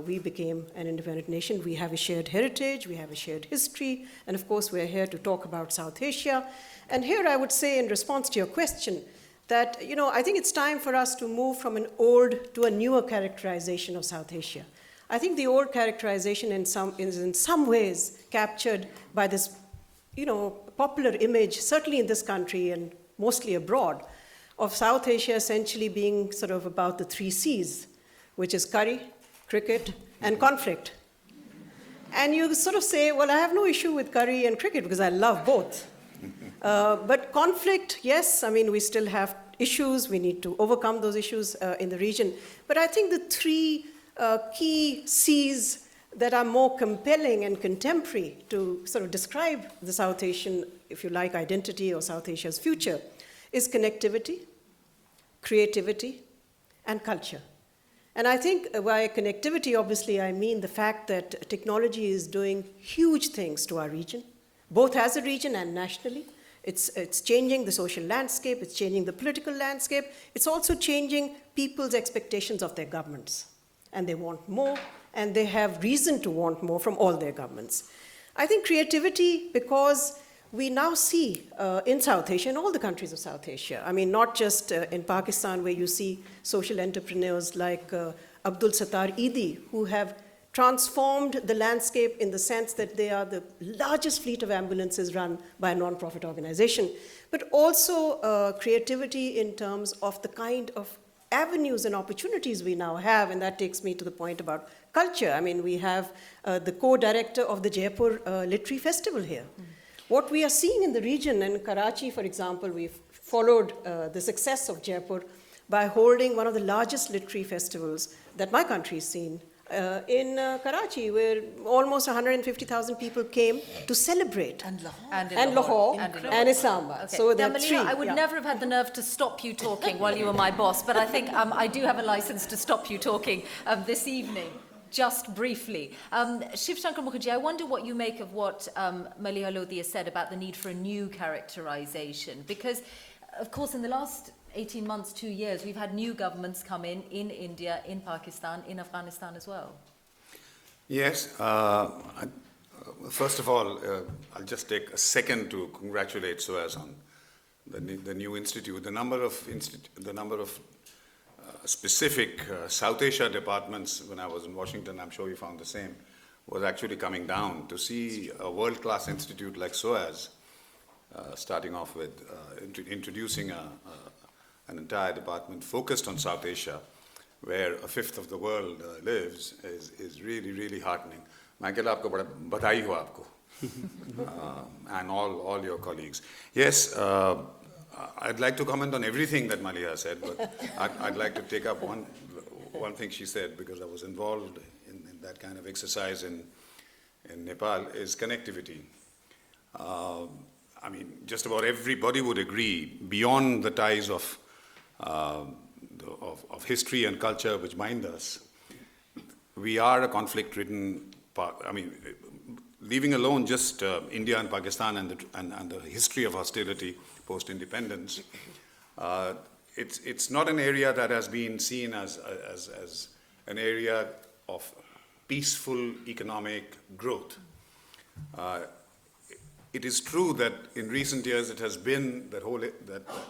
we became an independent nation. We have a shared heritage, we have a shared history, and of course, we're here to talk about South Asia. And here I would say, in response to your question, that, I think it's time for us to move from an old to a newer characterization of South Asia. I think the old characterization is in some ways captured by this, popular image, certainly in this country and mostly abroad, of South Asia essentially being sort of about the 3 C's, which is curry, cricket, and conflict. And you sort of say, well, I have no issue with curry and cricket because I love both. But conflict, yes, we still have issues. We need to overcome those issues in the region. But I think the 3 key C's that are more compelling and contemporary to sort of describe the South Asian, if you like, identity or South Asia's future is connectivity, creativity, and culture. And I think by connectivity, obviously, I mean the fact that technology is doing huge things to our region, both as a region and nationally. It's changing the social landscape, it's changing the political landscape, it's also changing people's expectations of their governments. And they want more, and they have reason to want more from all their governments. I think creativity, because we now see in South Asia, in all the countries of South Asia, not just in Pakistan, where you see social entrepreneurs like Abdul Sattar Eidi, who have transformed the landscape in the sense that they are the largest fleet of ambulances run by a non-profit organization, but also creativity in terms of the kind of avenues and opportunities we now have, and that takes me to the point about culture. We have the co-director of the Jaipur Literary Festival here. What we are seeing in the region, in Karachi, for example, we've followed the success of Jaipur by holding one of the largest literary festivals that my country has seen in Karachi, where almost 150,000 people came to celebrate. And Lahore. And Islamabad. Okay. So there are Melina, 3. I would never have had the nerve to stop you talking while you were my boss, but I think I do have a license to stop you talking this evening. Just briefly. Shiv Shankar Mukherjee, I wonder what you make of what Maliha Lodhi said about the need for a new characterization. Because, of course, in the last 18 months, 2 years, we've had new governments come in India, in Pakistan, in Afghanistan as well. Yes. First of all, I'll just take a second to congratulate SOAS on the new institute. The number of specific South Asia departments, when I was in Washington, I'm sure you found the same, was actually coming down. To see a world-class institute like SOAS starting off with introducing an entire department focused on South Asia, where 1/5 of the world lives, is really, really heartening. Michael, aapko bada badhai ho aapko. And all your colleagues. Yes, I'd like to comment on everything that Maliha said, but I'd like to take up one thing she said, because I was involved in that kind of exercise in Nepal, is connectivity. Just about everybody would agree, beyond the ties of history and culture which bind us, we are a conflict-ridden part. Leaving alone just India and Pakistan and the history of hostility post-independence, it's not an area that has been seen as an area of peaceful economic growth. It is true that in recent years it has been that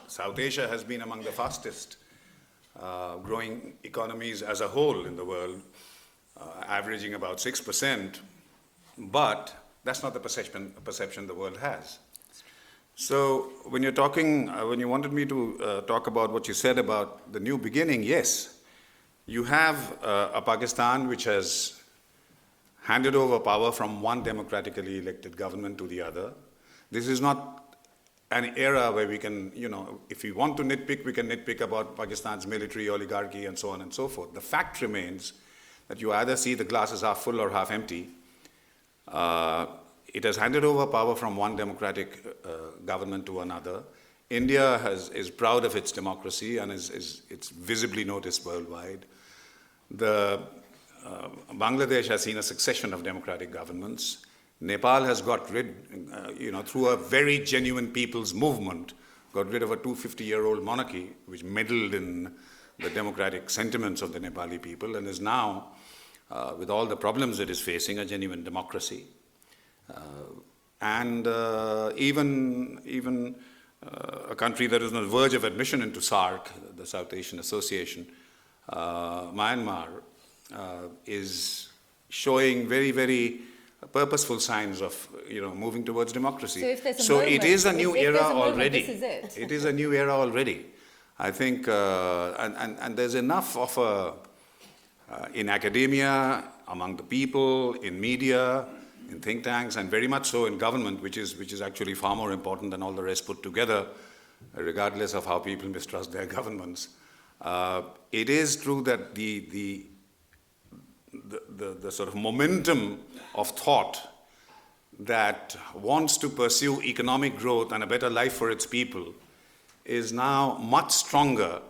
South Asia has been among the fastest growing economies as a whole in the world, averaging about 6%, but that's not the perception the world has. So when you're talking, when you wanted me to talk about what you said about the new beginning, yes, you have a Pakistan which has handed over power from one democratically elected government to the other. This is not an era where we can, if we want to nitpick, we can nitpick about Pakistan's military oligarchy and so on and so forth. The fact remains that you either see the glass is half full or half empty. It has handed over power from one democratic government to another. India is proud of its democracy and it's visibly noticed worldwide. Bangladesh has seen a succession of democratic governments. Nepal has got rid, through a very genuine people's movement, got rid of a 250-year-old monarchy which meddled in the democratic sentiments of the Nepali people and is now, with all the problems it is facing, a genuine democracy. Even a country that is on the verge of admission into SAARC, the South Asian Association, Myanmar, is showing very, very purposeful signs of moving towards democracy. So it is a new era already. This is it. It is a new era already. I think, and there's enough of in academia, among the people, in media, in think tanks, and very much so in government, which is actually far more important than all the rest put together, regardless of how people mistrust their governments. It is true that the sort of momentum of thought that wants to pursue economic growth and a better life for its people is now much stronger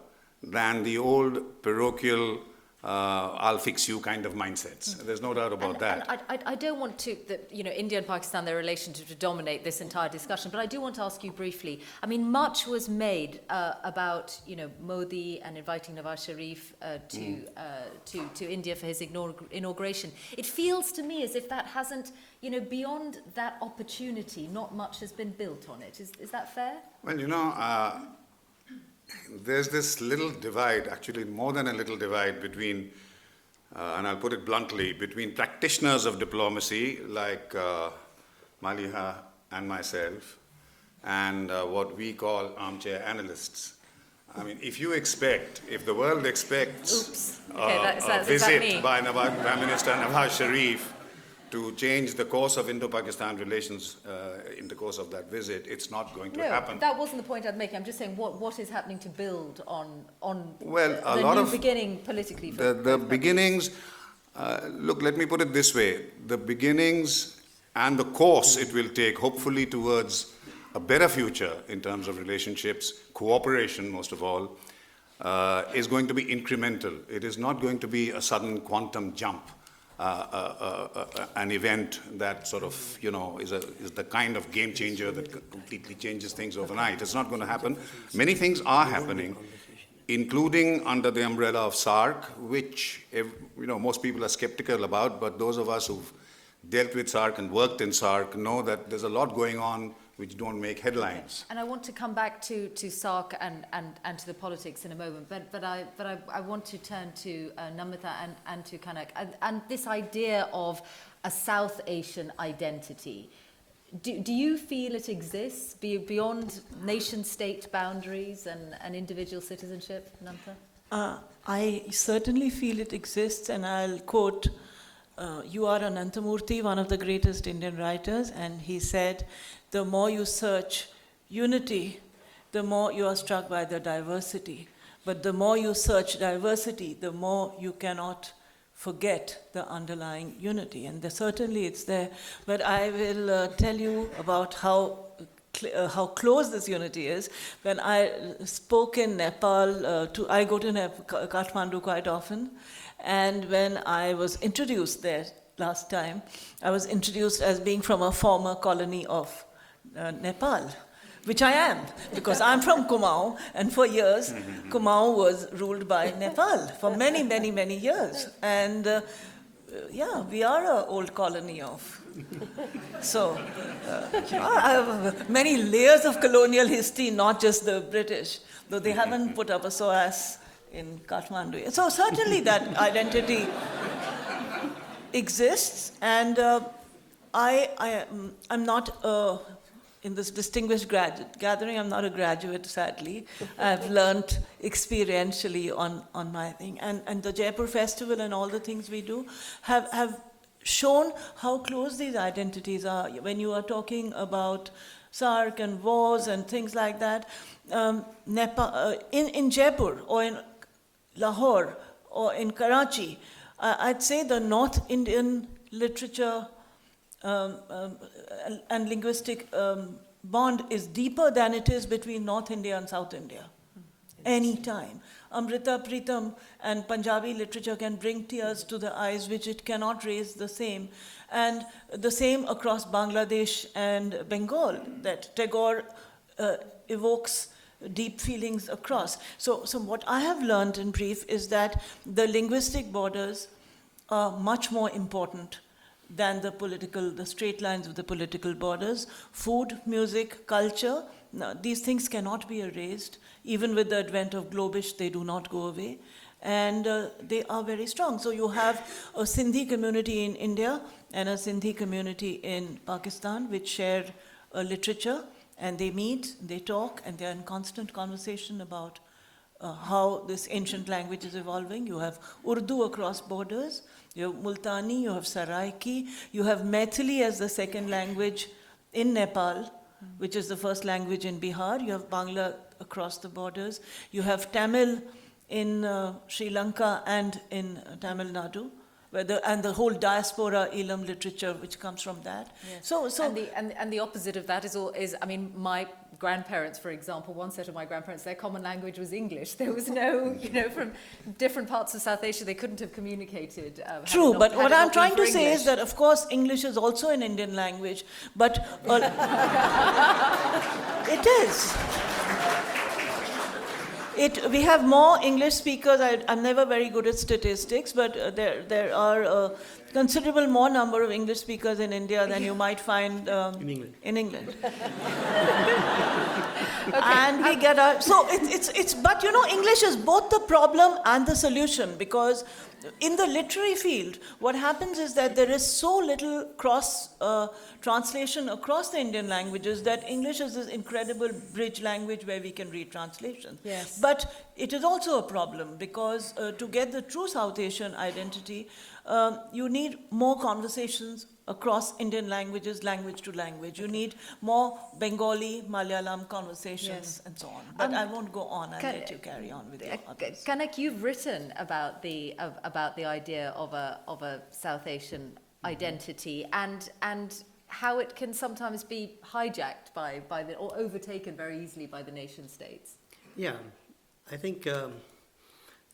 than the old parochial I'll fix you kind of mindsets. There's no doubt about that. I don't want to, India and Pakistan, their relationship to dominate this entire discussion, but I do want to ask you briefly. I mean, much was made about, Modi and inviting Nawaz Sharif to India for his inauguration. It feels to me as if that hasn't, beyond that opportunity, not much has been built on it. Is that fair? Well, there's this little divide, actually more than a little divide between, and I'll put it bluntly, between practitioners of diplomacy like Maliha and myself and what we call armchair analysts. I mean, if the world expects a visit by Prime Minister Nawaz Sharif to change the course of Indo-Pakistan relations in the course of that visit, it's not going to happen. No, that wasn't the point I'd make. I'm just saying what is happening to build on the new beginning politically. The beginnings, look, let me put it this way. The beginnings and the course it will take, hopefully, towards a better future in terms of relationships, cooperation most of all, is going to be incremental. It is not going to be a sudden quantum jump. An event that sort of, is the kind of game changer that completely changes things overnight. It's not going to happen. Many things are happening, including under the umbrella of SAARC, which, most people are skeptical about, but those of us who've dealt with SAARC and worked in SAARC know that there's a lot going on which don't make headlines. And I want to come back to SAARC and to the politics in a moment, but I want to turn to Namita and to Kanak and this idea of a South Asian identity. Do you feel it exists beyond nation-state boundaries and individual citizenship, Namita? I certainly feel it exists, and I'll quote U.R. Anantamurthy, one of the greatest Indian writers, and he said, the more you search unity, the more you are struck by the diversity. But the more you search diversity, the more you cannot forget the underlying unity. And certainly it's there. But I will tell you about how close this unity is. When I spoke in Nepal, I go to Kathmandu quite often, and when I was introduced there last time, I was introduced as being from a former colony of Nepal, which I am, because I'm from Kumaon, and for years, Kumaon was ruled by Nepal for many, many, many years. And yeah, we are an old colony of. So, I have many layers of colonial history, not just the British, though they haven't put up a SOAS in Kathmandu. So certainly that identity exists, and I'm not, in this distinguished gathering, I'm not a graduate, sadly. I've learned experientially on my thing. And the Jaipur Festival and all the things we do have shown how close these identities are. When you are talking about Sark and wars and things like that, Nepal, in Jaipur or in Lahore or in Karachi, I'd say the North Indian literature and linguistic bond is deeper than it is between North India and South India. Any time. Amrita Pritam and Punjabi literature can bring tears to the eyes, which it cannot raise the same. And the same across Bangladesh and Bengal, that Tagore evokes deep feelings across. So what I have learned in brief is that the linguistic borders are much more important than the straight lines of the political borders. Food, music, culture, these things cannot be erased. Even with the advent of globish, they do not go away. And they are very strong. So you have a Sindhi community in India and a Sindhi community in Pakistan, which share literature, and they meet, they talk, and they're in constant conversation about how this ancient language is evolving. You have Urdu across borders, you have Multani, you have Saraiki, you have Maithili as the second language in Nepal, which is the first language in Bihar. You have Bangla across the borders. You have Tamil in Sri Lanka and in Tamil Nadu, and the whole diaspora Elam literature which comes from that. Yes. And the opposite of that is, I mean, my grandparents, for example, one set of my grandparents, their common language was English. There was no, from different parts of South Asia, they couldn't have communicated. True, but what I'm trying to say is that, of course, English is also an Indian language, but it is. We have more English speakers. I'm never very good at statistics, but there are a considerable more number of English speakers in India than you might find in England. And we get our, so it's but English is both the problem and the solution, because in the literary field, what happens is that there is so little cross translation across the Indian languages that English is this incredible bridge language where we can read translations. Yes. But it is also a problem because to get the true South Asian identity, you need more conversations across Indian languages, language to language. You need more Bengali, Malayalam conversations, and so on. But I won't go on. I'll let you carry on with your others. Kanak, you've written about the idea of a South Asian identity and how it can sometimes be hijacked by or overtaken very easily by the nation states. Yeah, I think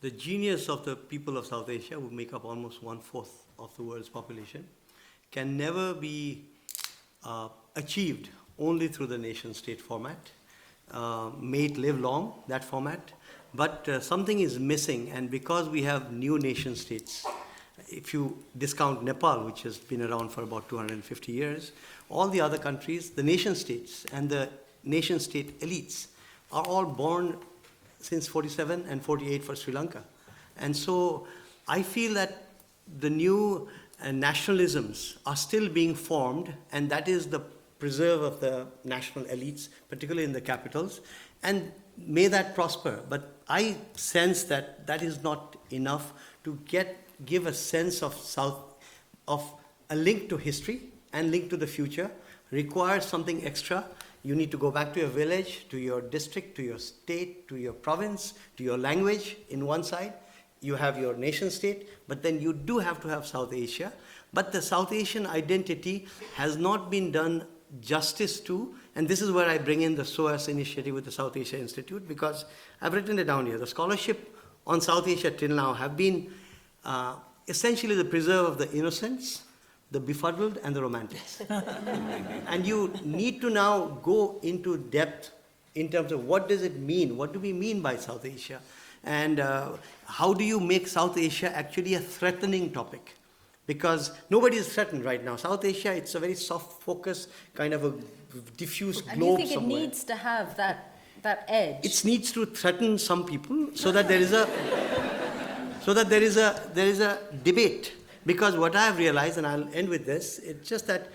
the genius of the people of South Asia, who make up almost 1/4 of the world's population, can never be achieved only through the nation-state format. May it live long, that format. But something is missing, and because we have new nation-states, if you discount Nepal, which has been around for about 250 years, all the other countries, the nation-states and the nation-state elites are all born since 47 and 48 for Sri Lanka. And so I feel that the new nationalisms are still being formed, and that is the preserve of the national elites, particularly in the capitals, and may that prosper. But I sense that that is not enough to give a sense of a link to history and link to the future. Requires something extra. You need to go back to your village, to your district, to your state, to your province, to your language in one side. You have your nation state, but then you do have to have South Asia. But the South Asian identity has not been done justice to, and this is where I bring in the SOAS initiative with the South Asia Institute, because I've written it down here. The scholarship on South Asia till now have been essentially the preserve of the innocents, the befuddled, and the romantics. And you need to now go into depth in terms of what does it mean? What do we mean by South Asia? And how do you make South Asia actually a threatening topic? because nobody is threatened right now. South Asia, it's a very soft focus, kind of a diffuse globe And you think somewhere. it needs to have that edge? It needs to threaten some people so that there is a debate. Because what I have realized, and I'll end with this, it's just that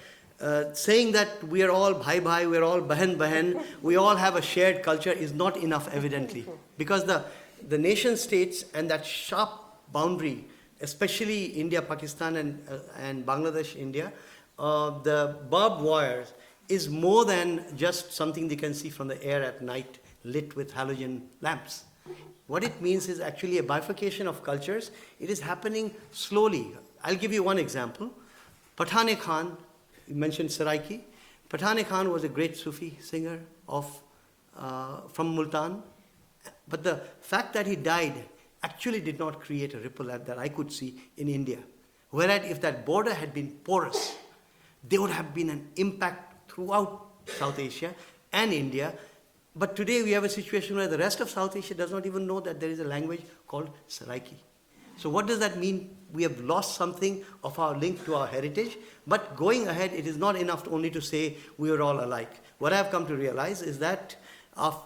saying that we are all bhai, we are all bahan, we all have a shared culture is not enough, evidently. Because the nation states and that sharp boundary, especially India, Pakistan, and Bangladesh, India, the barbed wires is more than just something they can see from the air at night lit with halogen lamps. What it means is actually a bifurcation of cultures. It is happening slowly. I'll give you one example. Pathan Khan, you mentioned Saraiki. Pathan Khan was a great Sufi singer from Multan. But the fact that he died actually did not create a ripple that I could see in India. Whereas if that border had been porous, there would have been an impact throughout South Asia and India. But today we have a situation where the rest of South Asia does not even know that there is a language called Saraiki. So what does that mean? We have lost something of our link to our heritage. But going ahead, it is not enough only to say we are all alike. What I have come to realize is that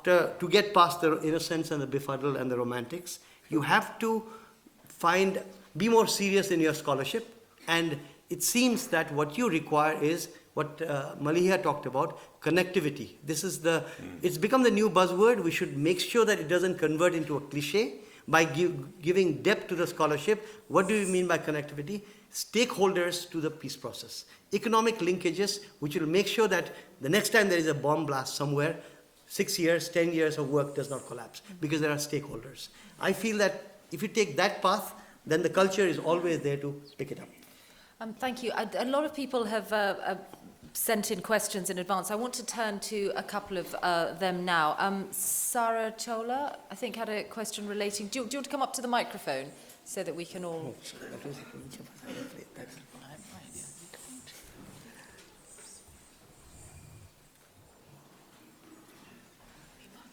to get past the innocence and the befuddled and the romantics, you have to be more serious in your scholarship. And it seems that what you require is what Maliha talked about, connectivity. It's become the new buzzword. We should make sure that it doesn't convert into a cliche by giving depth to the scholarship. What do you mean by connectivity? Stakeholders to the peace process. Economic linkages, which will make sure that the next time there is a bomb blast somewhere, 6 years, 10 years of work does not collapse because there are stakeholders. I feel that if you take that path, then the culture is always there to pick it up. Thank you. A lot of people have sent in questions in advance. I want to turn to a couple of them now. Sarah Chola, I think, had a question relating... Do you want to come up to the microphone so that we can all...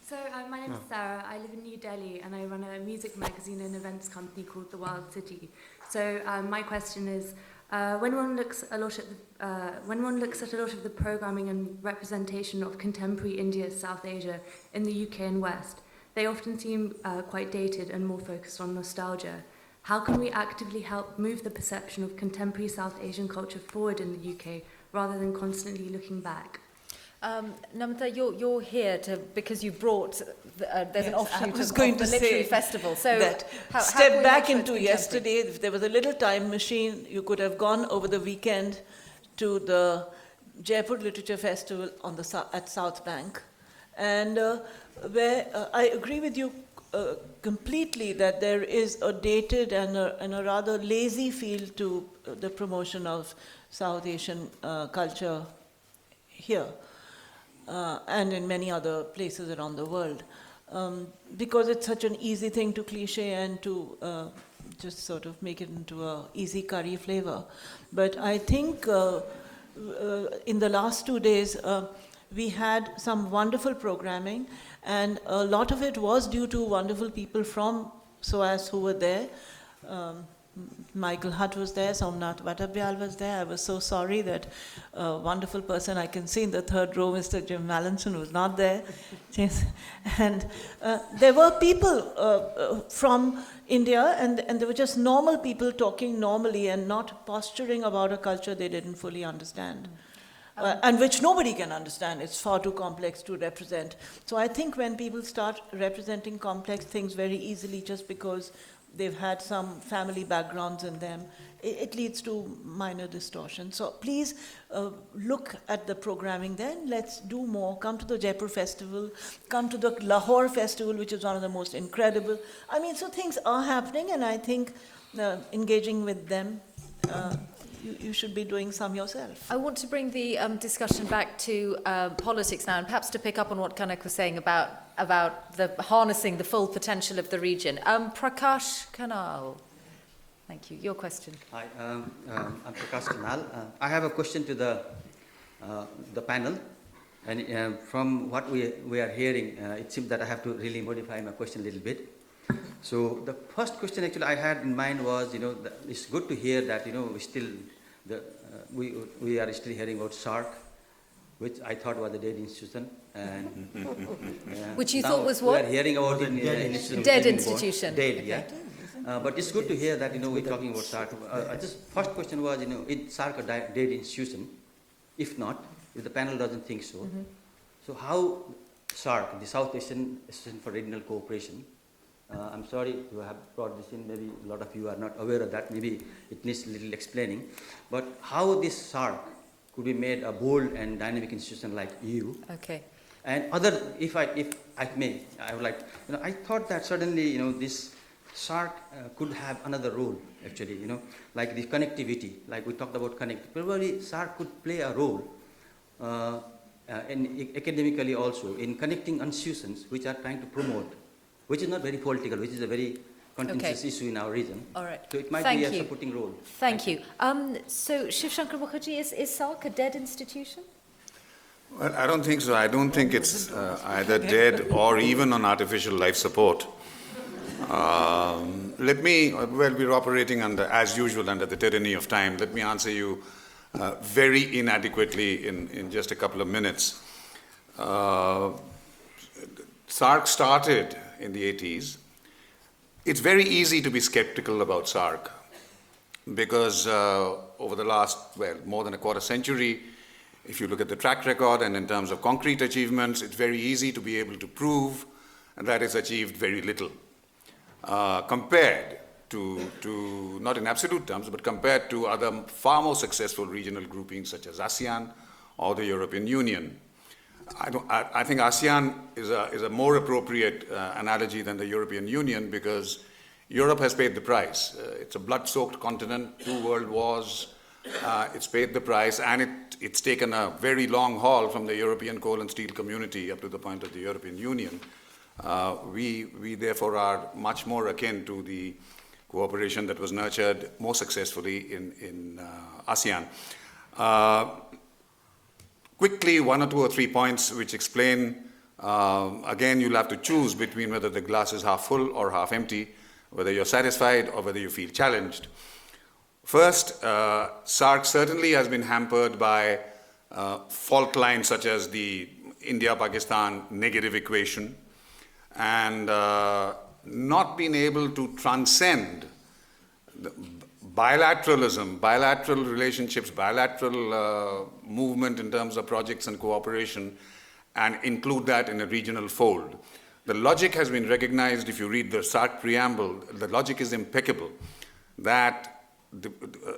So my name is Sarah. I live in New Delhi and I run a music magazine and events company called The Wild City. So my question is, when one looks at a lot of the programming and representation of contemporary India, South Asia, in the UK and West, they often seem quite dated and more focused on nostalgia. How can we actively help move the perception of contemporary South Asian culture forward in the UK rather than constantly looking back? Namita, you're here because you brought there's an offshoot of the literary festival. So step back into yesterday. If there was a little time machine, you could have gone over the weekend to the Jaipur Literature Festival at South Bank, and where I agree with you completely that there is a dated and a rather lazy feel to the promotion of South Asian culture here. And in many other places around the world, because it's such an easy thing to cliche and to just sort of make it into a easy curry flavor. But I think in the last 2 days, we had some wonderful programming, and a lot of it was due to wonderful people from SOAS who were there. Michael Hutt was there, Somnath Vatabyal was there. I was so sorry that a wonderful person I can see in the third row, Mr. Jim Mallinson, was not there. And there were people from India, and they were just normal people talking normally and not posturing about a culture they didn't fully understand. And which nobody can understand. It's far too complex to represent. So I think when people start representing complex things very easily just because they've had some family backgrounds in them, it leads to minor distortion. So please look at the programming then. Let's do more. Come to the Jaipur Festival. Come to the Lahore Festival, which is one of the most incredible. I mean, so things are happening, and I think engaging with them, you should be doing some yourself. I want to bring the discussion back to politics now, and perhaps to pick up on what Kanak was saying about the harnessing the full potential of the region. Prakash Kanal, thank you. Your question. Hi, I'm Prakash Kanal. I have a question to the panel, and from what we are hearing, it seems that I have to really modify my question a little bit. So the first question actually I had in mind was, it's good to hear that, we are still hearing about SARC, which I thought was a dead institution. And Which you thought was what? We are hearing about Dead institution. Dead, yeah. But it's good to hear that, we're talking about SARC. Just first question was, is SARC a dead institution? If not, if the panel doesn't think so, so how SARC, the South Asian Association for Regional Cooperation, I'm sorry to have brought this in, maybe a lot of you are not aware of that, maybe it needs a little explaining, but how this SARC could be made a bold and dynamic institution like EU. Okay. And other, if I may, I would like, I thought that suddenly, this SARC could have another role, actually, like the connectivity, like we talked about connectivity. Probably SARC could play a role, academically also, in connecting institutions which are trying to promote, which is not very political, which is a very contentious issue in our region. All right. So it might Thank be a you. supporting role. Thank you. So Shiv Shankar Mukherjee, is SARC a dead institution? Well, I don't think so. I don't think it's either dead or even on artificial life support. We're operating as usual under the tyranny of time. Let me answer you very inadequately in just a couple of minutes. SARC started in the 80s. It's very easy to be skeptical about SARC because over the last, more than a quarter century, if you look at the track record and in terms of concrete achievements, it's very easy to be able to prove that it's achieved very little compared to, not in absolute terms, but compared to other far more successful regional groupings such as ASEAN or the European Union. I think ASEAN is a more appropriate analogy than the European Union because Europe has paid the price. It's a blood-soaked continent, 2 world wars. It's paid the price, and it's taken a very long haul from the European coal and steel community up to the point of the European Union. We therefore are much more akin to the cooperation that was nurtured more successfully in ASEAN. Quickly, 1 or 2 or 3 points which explain, again, you'll have to choose between whether the glass is half full or half empty, whether you're satisfied or whether you feel challenged. First, SARC certainly has been hampered by fault lines such as the India-Pakistan negative equation and not been able to transcend the bilateralism, bilateral relationships, bilateral movement in terms of projects and cooperation and include that in a regional fold. The logic has been recognized. If you read the SARC preamble, the logic is impeccable that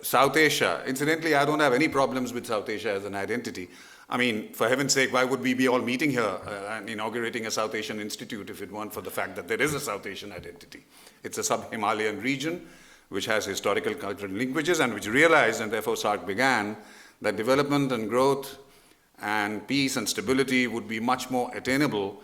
South Asia, incidentally, I don't have any problems with South Asia as an identity. I mean, for heaven's sake, why would we be all meeting here and inaugurating a South Asian Institute if it weren't for the fact that there is a South Asian identity? It's a sub-Himalayan region which has historical, cultural linkages and which realized, and therefore SARC began, that development and growth and peace and stability would be much more attainable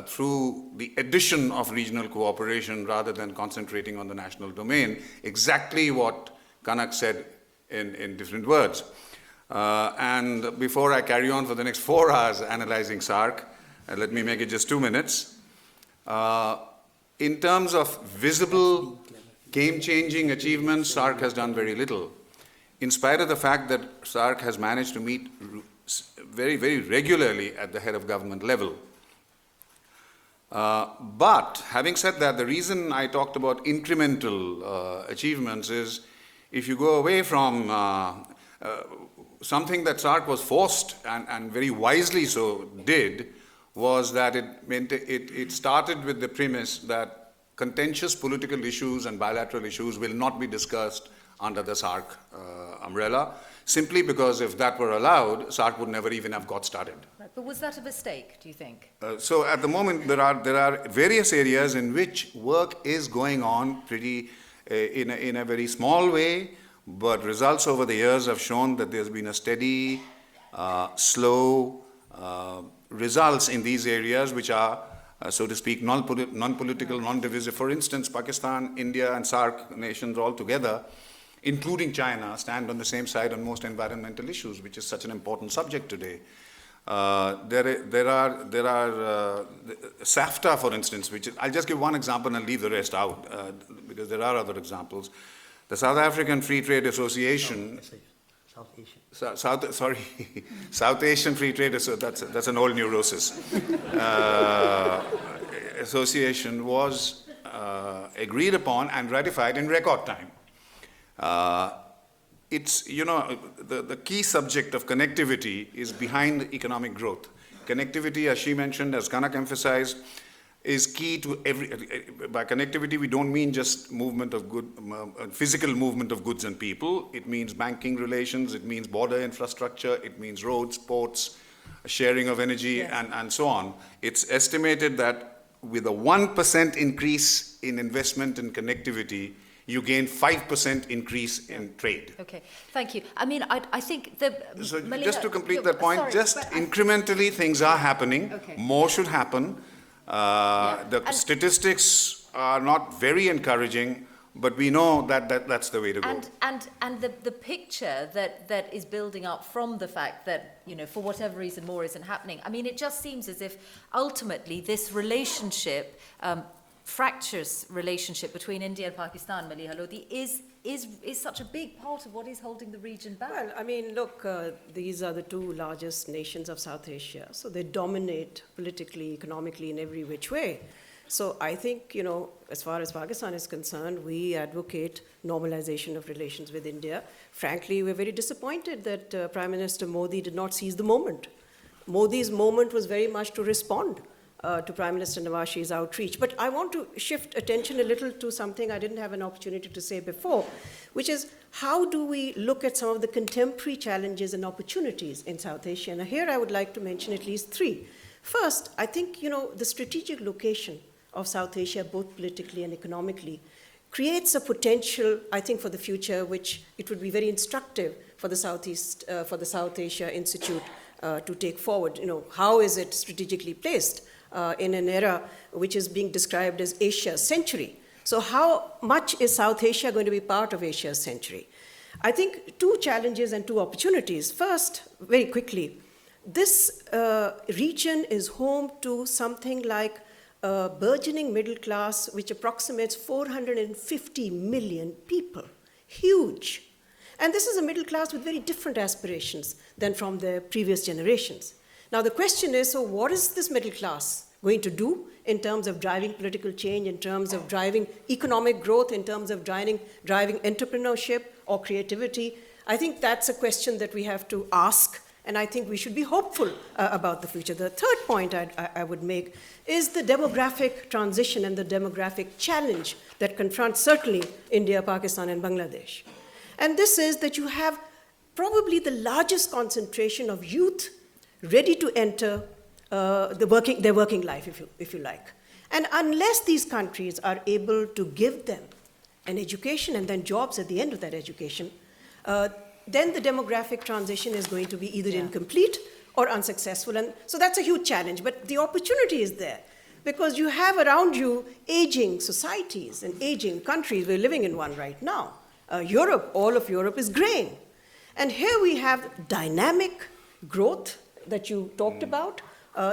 through the addition of regional cooperation rather than concentrating on the national domain, exactly what Kanak said in different words. And before I carry on for the next 4 hours analyzing SARC, let me make it just 2 minutes. In terms of visible, game-changing achievements, SARC has done very little. In spite of the fact that SARC has managed to meet very, very regularly at the head of government level. But having said that, the reason I talked about incremental achievements is if you go away from something that SARC was forced and very wisely so did was that it started with the premise that contentious political issues and bilateral issues will not be discussed under the SARC umbrella, simply because if that were allowed, SARC would never even have got started. Right. But was that a mistake, do you think? So at the moment, there are various areas in which work is going on pretty in a very small way, but results over the years have shown that there's been a steady, slow results in these areas which are, so to speak, non-political, non-divisive. For instance, Pakistan, India, and SARC nations all together, including China, stand on the same side on most environmental issues, which is such an important subject today. There are SAFTA, for instance, which is, I'll just give one example and leave the rest out because there are other examples. The South African Free Trade Association. South Asian. South Asian Free Trade Association. That's an old neurosis. Association was agreed upon and ratified in record time. It's, the key subject of connectivity is behind economic growth. Connectivity, as she mentioned, as Kanak emphasized, is key to by connectivity, we don't mean just movement of physical movement of goods and people. It means banking relations, it means border infrastructure, it means roads, ports, sharing of energy, yes, and so on. It's estimated that with a 1% increase in investment in connectivity, you gain 5% increase in trade. Okay, thank you. I mean, I think the... So just to complete that point, incrementally things are happening. Okay. More should happen. The statistics are not very encouraging, but we know that's the way to go. And the picture that is building up from the fact that, for whatever reason more isn't happening, I mean, it just seems as if ultimately this relationship, fractious relationship between India and Pakistan, Maliha Lodhi, is such a big part of what is holding the region back. Well, I mean, look, these are the two largest nations of South Asia, so they dominate politically, economically, in every which way. So I think, as far as Pakistan is concerned, we advocate normalization of relations with India. Frankly, we're very disappointed that Prime Minister Modi did not seize the moment. Modi's moment was very much to respond to Prime Minister Nawaz outreach. But I want to shift attention a little to something I didn't have an opportunity to say before, which is how do we look at some of the contemporary challenges and opportunities in South Asia? And here I would like to mention at least three. First, I think, the strategic location of South Asia, both politically and economically, creates a potential, I think, for the future, which it would be very instructive for the South Asia Institute to take forward. How is it strategically placed in an era which is being described as Asia's century? So how much is South Asia going to be part of Asia's century? I think two challenges and two opportunities. First, very quickly, this region is home to something like a burgeoning middle class which approximates 450 million people. Huge. And this is a middle class with very different aspirations than from the previous generations. Now the question is, so what is this middle class going to do in terms of driving political change, in terms of driving economic growth, in terms of driving entrepreneurship or creativity? I think that's a question that we have to ask, and I think we should be hopeful about the future. The third point I would make is the demographic transition and the demographic challenge that confronts certainly India, Pakistan, and Bangladesh. And this is that you have probably the largest concentration of youth ready to enter their working life, if you like. And unless these countries are able to give them an education and then jobs at the end of that education, then the demographic transition is going to be either incomplete or unsuccessful. And so that's a huge challenge. But the opportunity is there because you have around you aging societies and aging countries. We're living in one right now. Europe, all of Europe is graying. And here we have dynamic growth that you talked about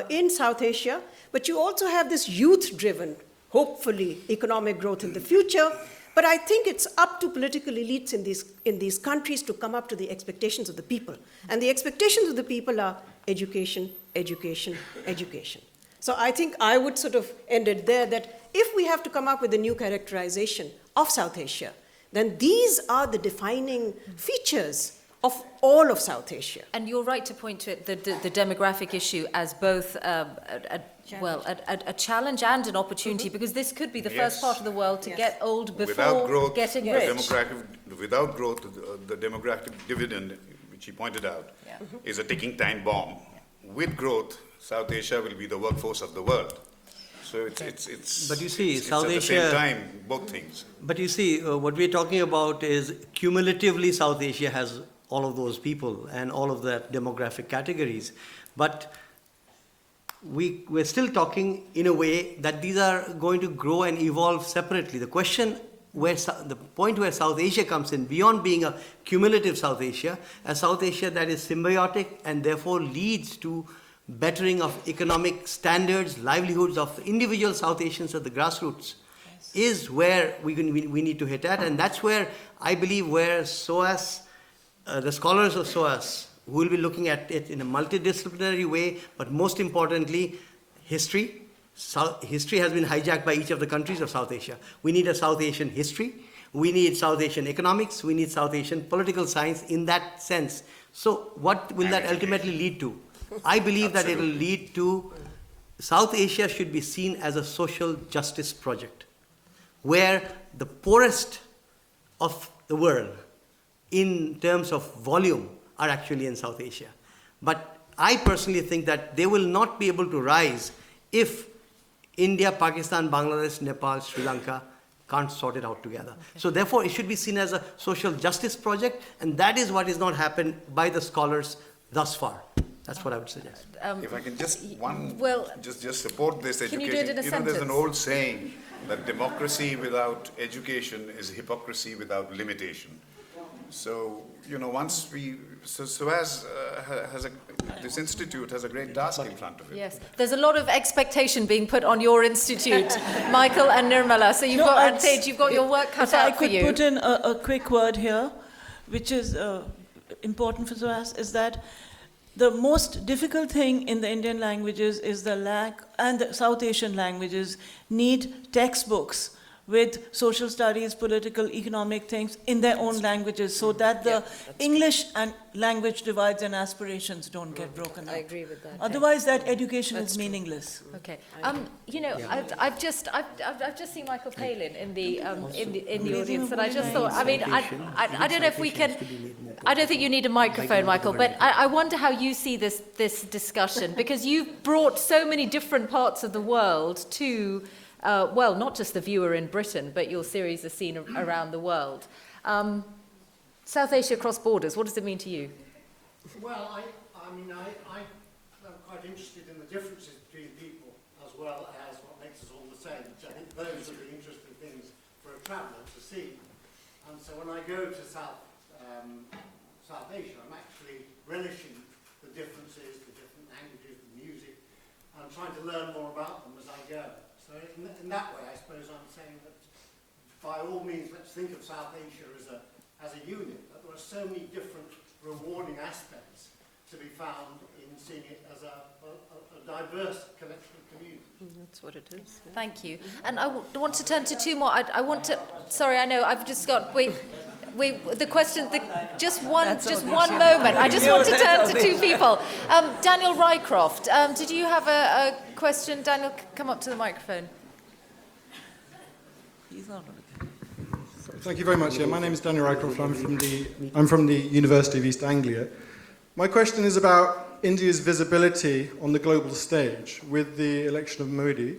in South Asia, but you also have this youth-driven, hopefully, economic growth in the future. But I think it's up to political elites in these countries to come up to the expectations of the people. And the expectations of the people are education, education, education. So I think I would sort of end it there, that if we have to come up with a new characterization of South Asia, then these are the defining features of all of South Asia. And you're right to point to it, the demographic issue as both a challenge and an opportunity, because this could be the first part of the world to get old before getting rich. Without growth, the demographic dividend, which he pointed out, is a ticking time bomb. With growth, South Asia will be the workforce of the world. So it's but you see, it's South at Asia, the same time, both things. But you see, what we're talking about is cumulatively South Asia has all of those people and all of that demographic categories. But we're still talking in a way that these are going to grow and evolve separately. The question the point where South Asia comes in, beyond being a cumulative South Asia, a South Asia that is symbiotic and therefore leads to bettering of economic standards, livelihoods of individual South Asians at the grassroots is where we need to hit at. And that's where I believe where SOAS, the scholars of SOAS, who will be looking at it in a multidisciplinary way, but most importantly, history. History has been hijacked by each of the countries of South Asia. We need a South Asian history. We need South Asian economics. We need South Asian political science in that sense. So what will that ultimately lead to? I believe that it will lead to South Asia should be seen as a social justice project where the poorest of the world in terms of volume are actually in South Asia. But I personally think that they will not be able to rise if India, Pakistan, Bangladesh, Nepal, Sri Lanka can't sort it out together. Okay. So therefore, it should be seen as a social justice project, and that is what has not happened by the scholars thus far. That's what I would suggest. If I can just just support this education. Can you do it in a sentence? There's an old saying that democracy without education is hypocrisy without limitation. So, once SOAS this institute has a great task in front of it. Yes, there's a lot of expectation being put on your institute, Michael and Nirmala. So you've got your work cut out for you. I could put in a quick word here, which is important for SOAS, is that the most difficult thing in the Indian languages is the lack, and the South Asian languages need textbooks with social studies, political, economic things in their own languages, so that the English and language divides and aspirations don't get broken up. I agree with that. Otherwise, that education is meaningless. Okay. I've just seen Michael Palin in the audience, and I just thought, I don't know if we can. I don't think you need a microphone, Michael, but I wonder how you see this discussion, because you've brought so many different parts of the world to. Not just the viewer in Britain, but your series is seen around the world. South Asia cross borders, what does it mean to you? Well, I'm quite interested in the differences between people as well as what makes us all the same. So I think those are the interesting things for a traveller to see. And so when I go to South Asia, I'm actually relishing the differences, the different languages, the music, and I'm trying to learn more about them as I go. So in that way, I suppose I'm saying that by all means, let's think of South Asia as a unit, but there are so many different rewarding aspects to be found in seeing it as a diverse collection of communities. That's what it is. Yeah. Thank you. And I want to turn to two more. I want to. Sorry, I know I've just got. The question. Just one moment. I just want to turn to two people. Daniel Rycroft. Did you have a question? Daniel, come up to the microphone. He's not. Thank you very much. Yeah, my name is Daniel Rycroft. I'm from the University of East Anglia. My question is about India's visibility on the global stage with the election of Modi.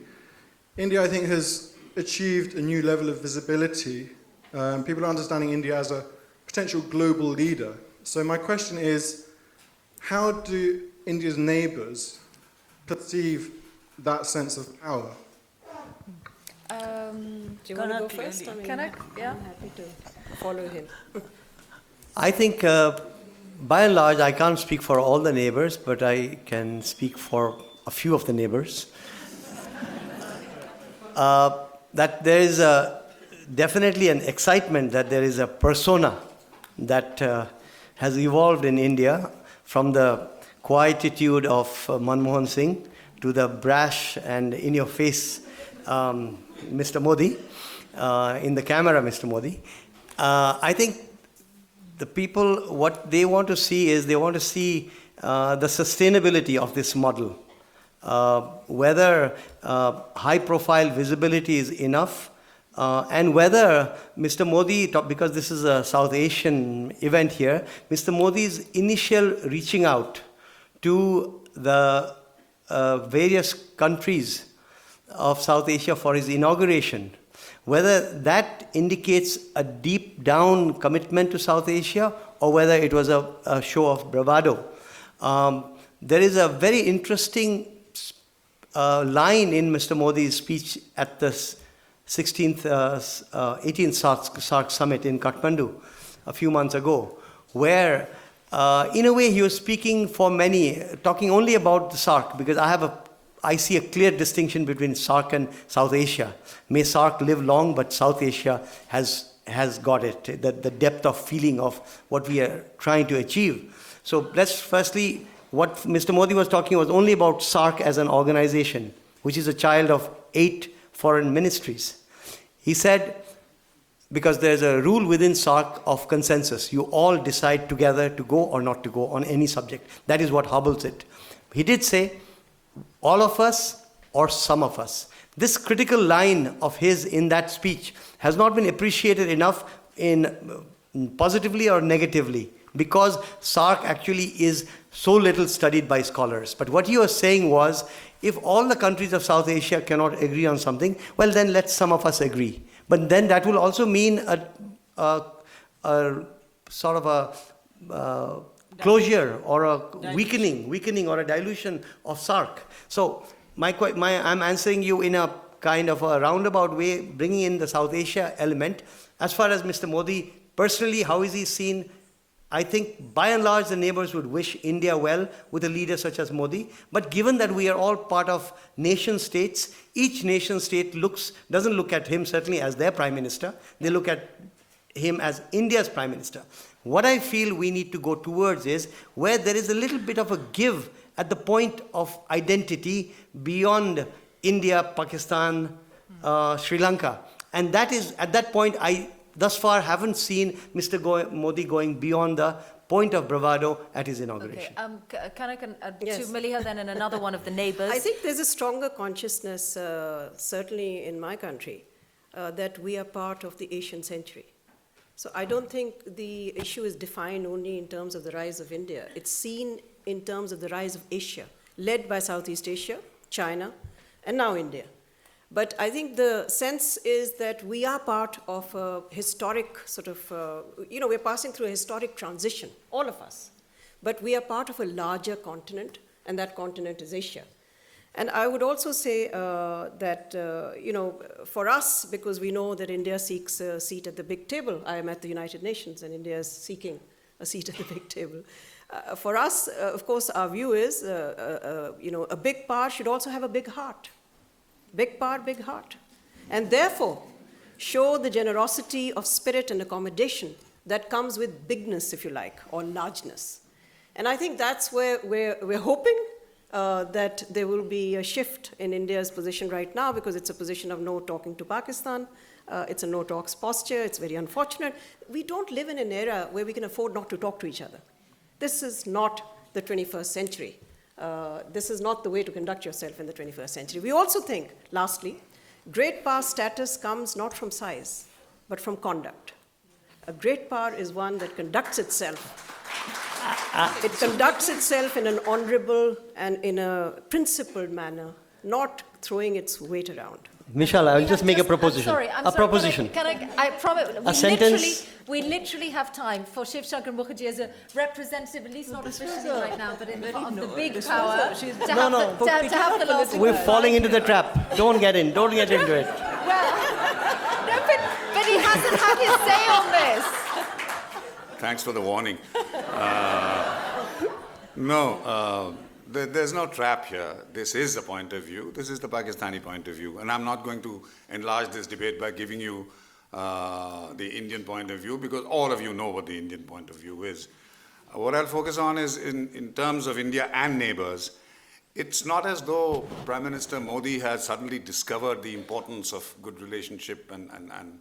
India, I think, has achieved a new level of visibility. People are understanding India as a potential global leader. So my question is, how do India's neighbours perceive that sense of power? Do you want to go first? Can I? Yeah. I'm happy to follow him. I think, by and large, I can't speak for all the neighbours, but I can speak for a few of the neighbours. That there is definitely an excitement that there is a persona that has evolved in India from the quietude of Manmohan Singh to the brash and in-your-face Mr. Modi, in the camera Mr. Modi. I think the people, what they want to see is they want to see the sustainability of this model. Whether high-profile visibility is enough, and whether Mr. Modi, because this is a South Asian event here, Mr. Modi's initial reaching out to the various countries of South Asia for his inauguration, whether that indicates a deep down commitment to South Asia or whether it was a show of bravado. There is a very interesting line in Mr. Modi's speech at the 18th SAARC summit in Kathmandu a few months ago, where in a way, he was speaking for many, talking only about the SAARC, because I see a clear distinction between SAARC and South Asia. May SAARC live long, but South Asia has got it, the depth of feeling of what we are trying to achieve. So let's firstly, what Mr. Modi was talking was only about SAARC as an organization, which is a child of 8 foreign ministries. He said, because there's a rule within SAARC of consensus. You all decide together to go or not to go on any subject. That is what hobbles it. He did say, all of us or some of us. This critical line of his in that speech has not been appreciated enough in positively or negatively, because SAARC actually is so little studied by scholars. But what he was saying was, if all the countries of South Asia cannot agree on something, well then let some of us agree. But then that will also mean a sort of a closure or a weakening or a dilution of SAARC. So I'm answering you in a kind of a roundabout way, bringing in the South Asia element. As far as Mr. Modi, personally, how is he seen? I think by and large the neighbors would wish India well with a leader such as Modi. But given that we are all part of nation states, each nation state doesn't look at him certainly as their prime minister. They look at him as India's prime minister. What I feel we need to go towards is where there is a little bit of a give at the point of identity beyond India, Pakistan, Sri Lanka. And that is, at that point, I thus far haven't seen Mr. Modi going beyond the point of bravado at his inauguration. Okay, can Yes. to Maliha then and another one of the neighbours. I think there's a stronger consciousness, certainly in my country, that we are part of the Asian century. So I don't think the issue is defined only in terms of the rise of India. It's seen in terms of the rise of Asia, led by Southeast Asia, China, and now India. But I think the sense is that we are part of a historic sort of, we're passing through a historic transition, all of us. But we are part of a larger continent, and that continent is Asia. And I would also say that, for us, because we know that India seeks a seat at the big table. I am at the United Nations, and India is seeking a seat at the big table. For us, of course, our view is, a big power should also have a big heart. Big power, big heart. And therefore, show the generosity of spirit and accommodation that comes with bigness, if you like, or largeness. And I think that's where we're hoping that there will be a shift in India's position right now, because it's a position of no talking to Pakistan. It's a no talks posture. It's very unfortunate. We don't live in an era where we can afford not to talk to each other. This is not the 21st century. This is not the way to conduct yourself in the 21st century. We also think, lastly, great power status comes not from size, but from conduct. A great power is one that conducts itself. It conducts itself in an honorable and in a principled manner, not throwing its weight around. Mishal, I'll just make a proposition. I'm sorry, proposition. I promise, A sentence. we literally have time for Shiv Shankar Mukherjee as a representative, at least not officially right now, but of the big power, to have the last We're word. falling into the trap. Don't get into it. Well, no, but he hasn't had his say on this. Thanks for the warning. There's no trap here. This is the point of view. This is the Pakistani point of view. And I'm not going to enlarge this debate by giving you the Indian point of view, because all of you know what the Indian point of view is. What I'll focus on is in terms of India and neighbors. It's not as though Prime Minister Modi has suddenly discovered the importance of good relationship and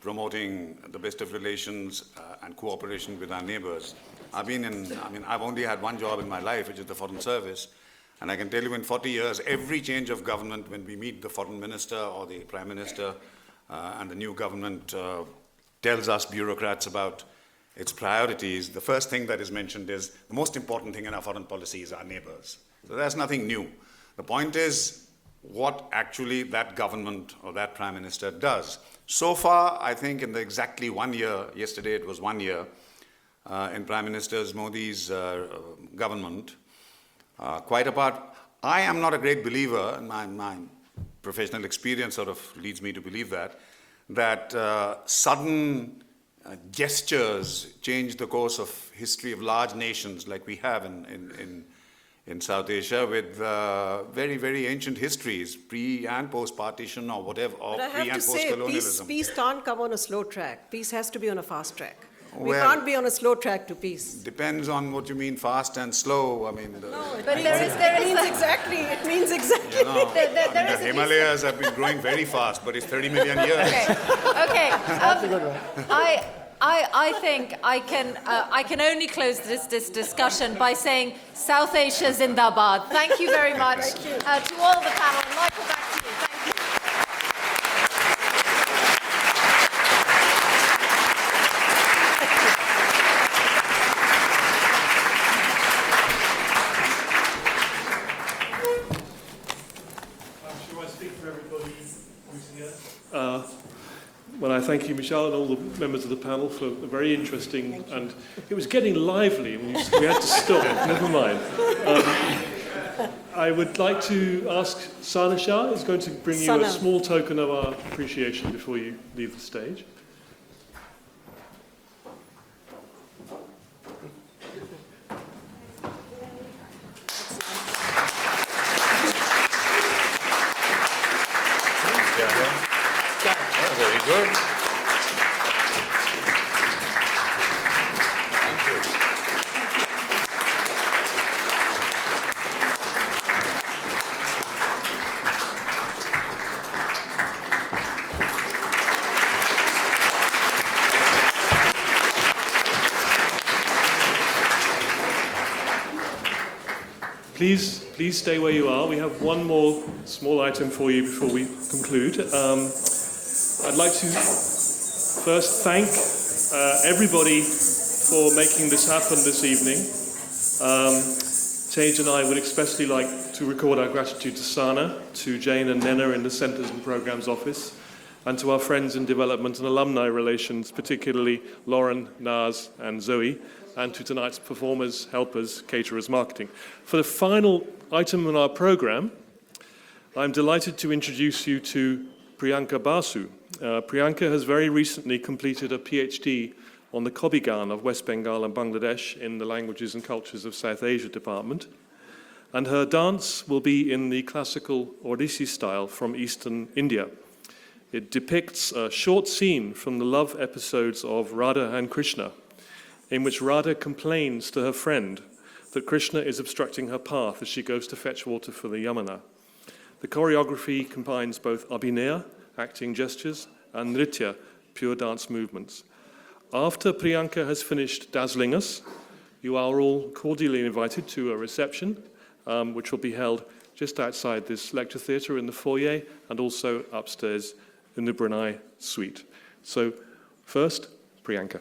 promoting the best of relations and cooperation with our neighbors. I've only had one job in my life, which is the Foreign Service. And I can tell you in 40 years, every change of government, when we meet the Foreign Minister or the Prime Minister and the new government tells us bureaucrats about its priorities, the first thing that is mentioned is the most important thing in our foreign policy is our neighbors. So that's nothing new. The point is what actually that government or that Prime Minister does. So far, I think in the exactly 1 year, yesterday it was 1 year, in Prime Minister Modi's government, quite apart, I am not a great believer, and my professional experience sort of leads me to believe that sudden gestures change the course of history of large nations like we have in South Asia with very, very ancient histories, pre and post-partition or whatever, or But I pre have and to say, post-colonialism. peace can't come on a slow track. Peace has to be on a fast track. We Well, can't be on a slow track to peace. Depends on what you mean fast and slow. I mean, But It means exactly. you know, the Himalayas have been growing very fast, but it's 30 million years. Okay. I think I can only close this discussion by saying South Asia Zindabad. Thank you very much to all the panel. Michael, back to you. Thank you. Shall I speak for everybody who's here? Well, I thank you, Mishal, and all the members of the panel for a very interesting, and it was getting lively, and we had to stop. Never mind. I would like to ask Sana Shah is going to bring you a small token of our appreciation before you leave the stage. Very good. Please stay where you are. We have one more small item for you before we conclude. I'd like to first thank everybody for making this happen this evening. Tej and I would especially like to record our gratitude to Sana, to Jane and Nena in the Centres and Programmes Office, and to our friends in development and alumni relations, particularly Lauren, Naz and Zoe, and to tonight's performers, helpers, caterers, marketing. For the final item in our programme, I'm delighted to introduce you to Priyanka Basu. Priyanka has very recently completed a PhD on the Kobigan of West Bengal and Bangladesh in the Languages and Cultures of South Asia department. And her dance will be in the classical Odissi style from Eastern India. It depicts a short scene from the love episodes of Radha and Krishna, in which Radha complains to her friend that Krishna is obstructing her path as she goes to fetch water for the Yamuna. The choreography combines both abhinaya, acting gestures, and nritya, pure dance movements. After Priyanka has finished dazzling us, you are all cordially invited to a reception, which will be held just outside this lecture theatre in the foyer and also upstairs in the Brunei suite. So, first, Priyanka.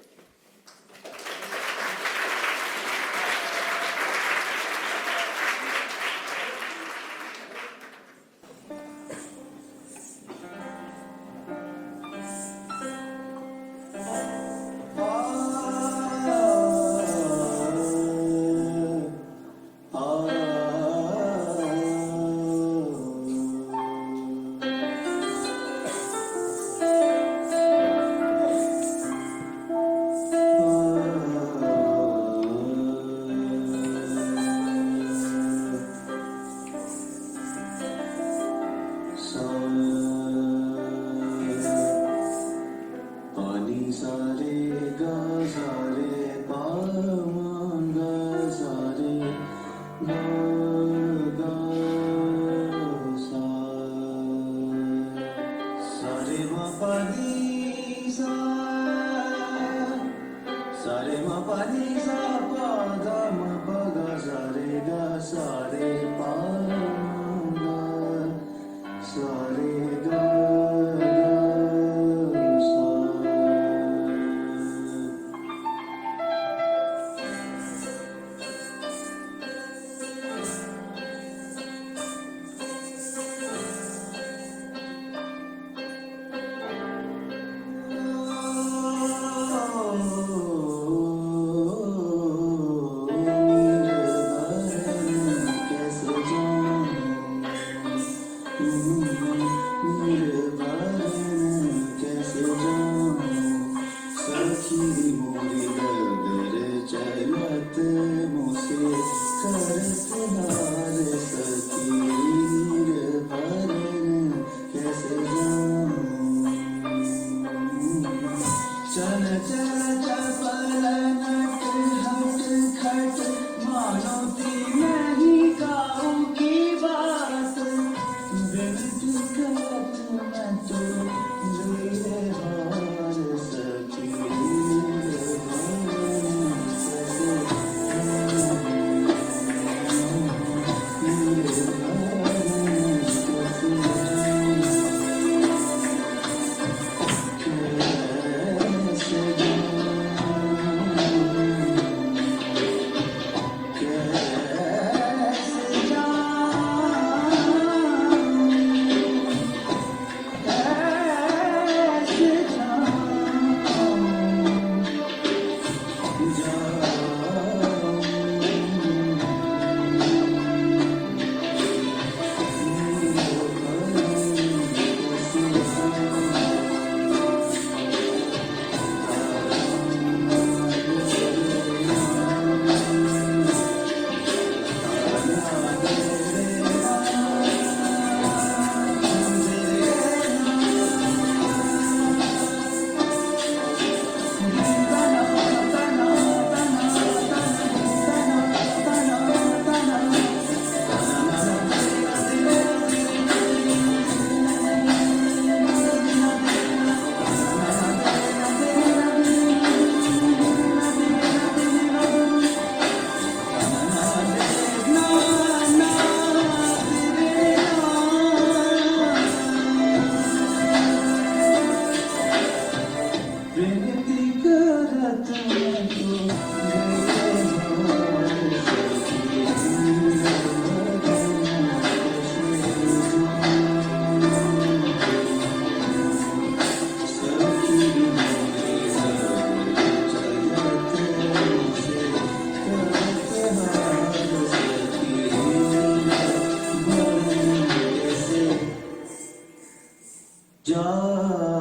जा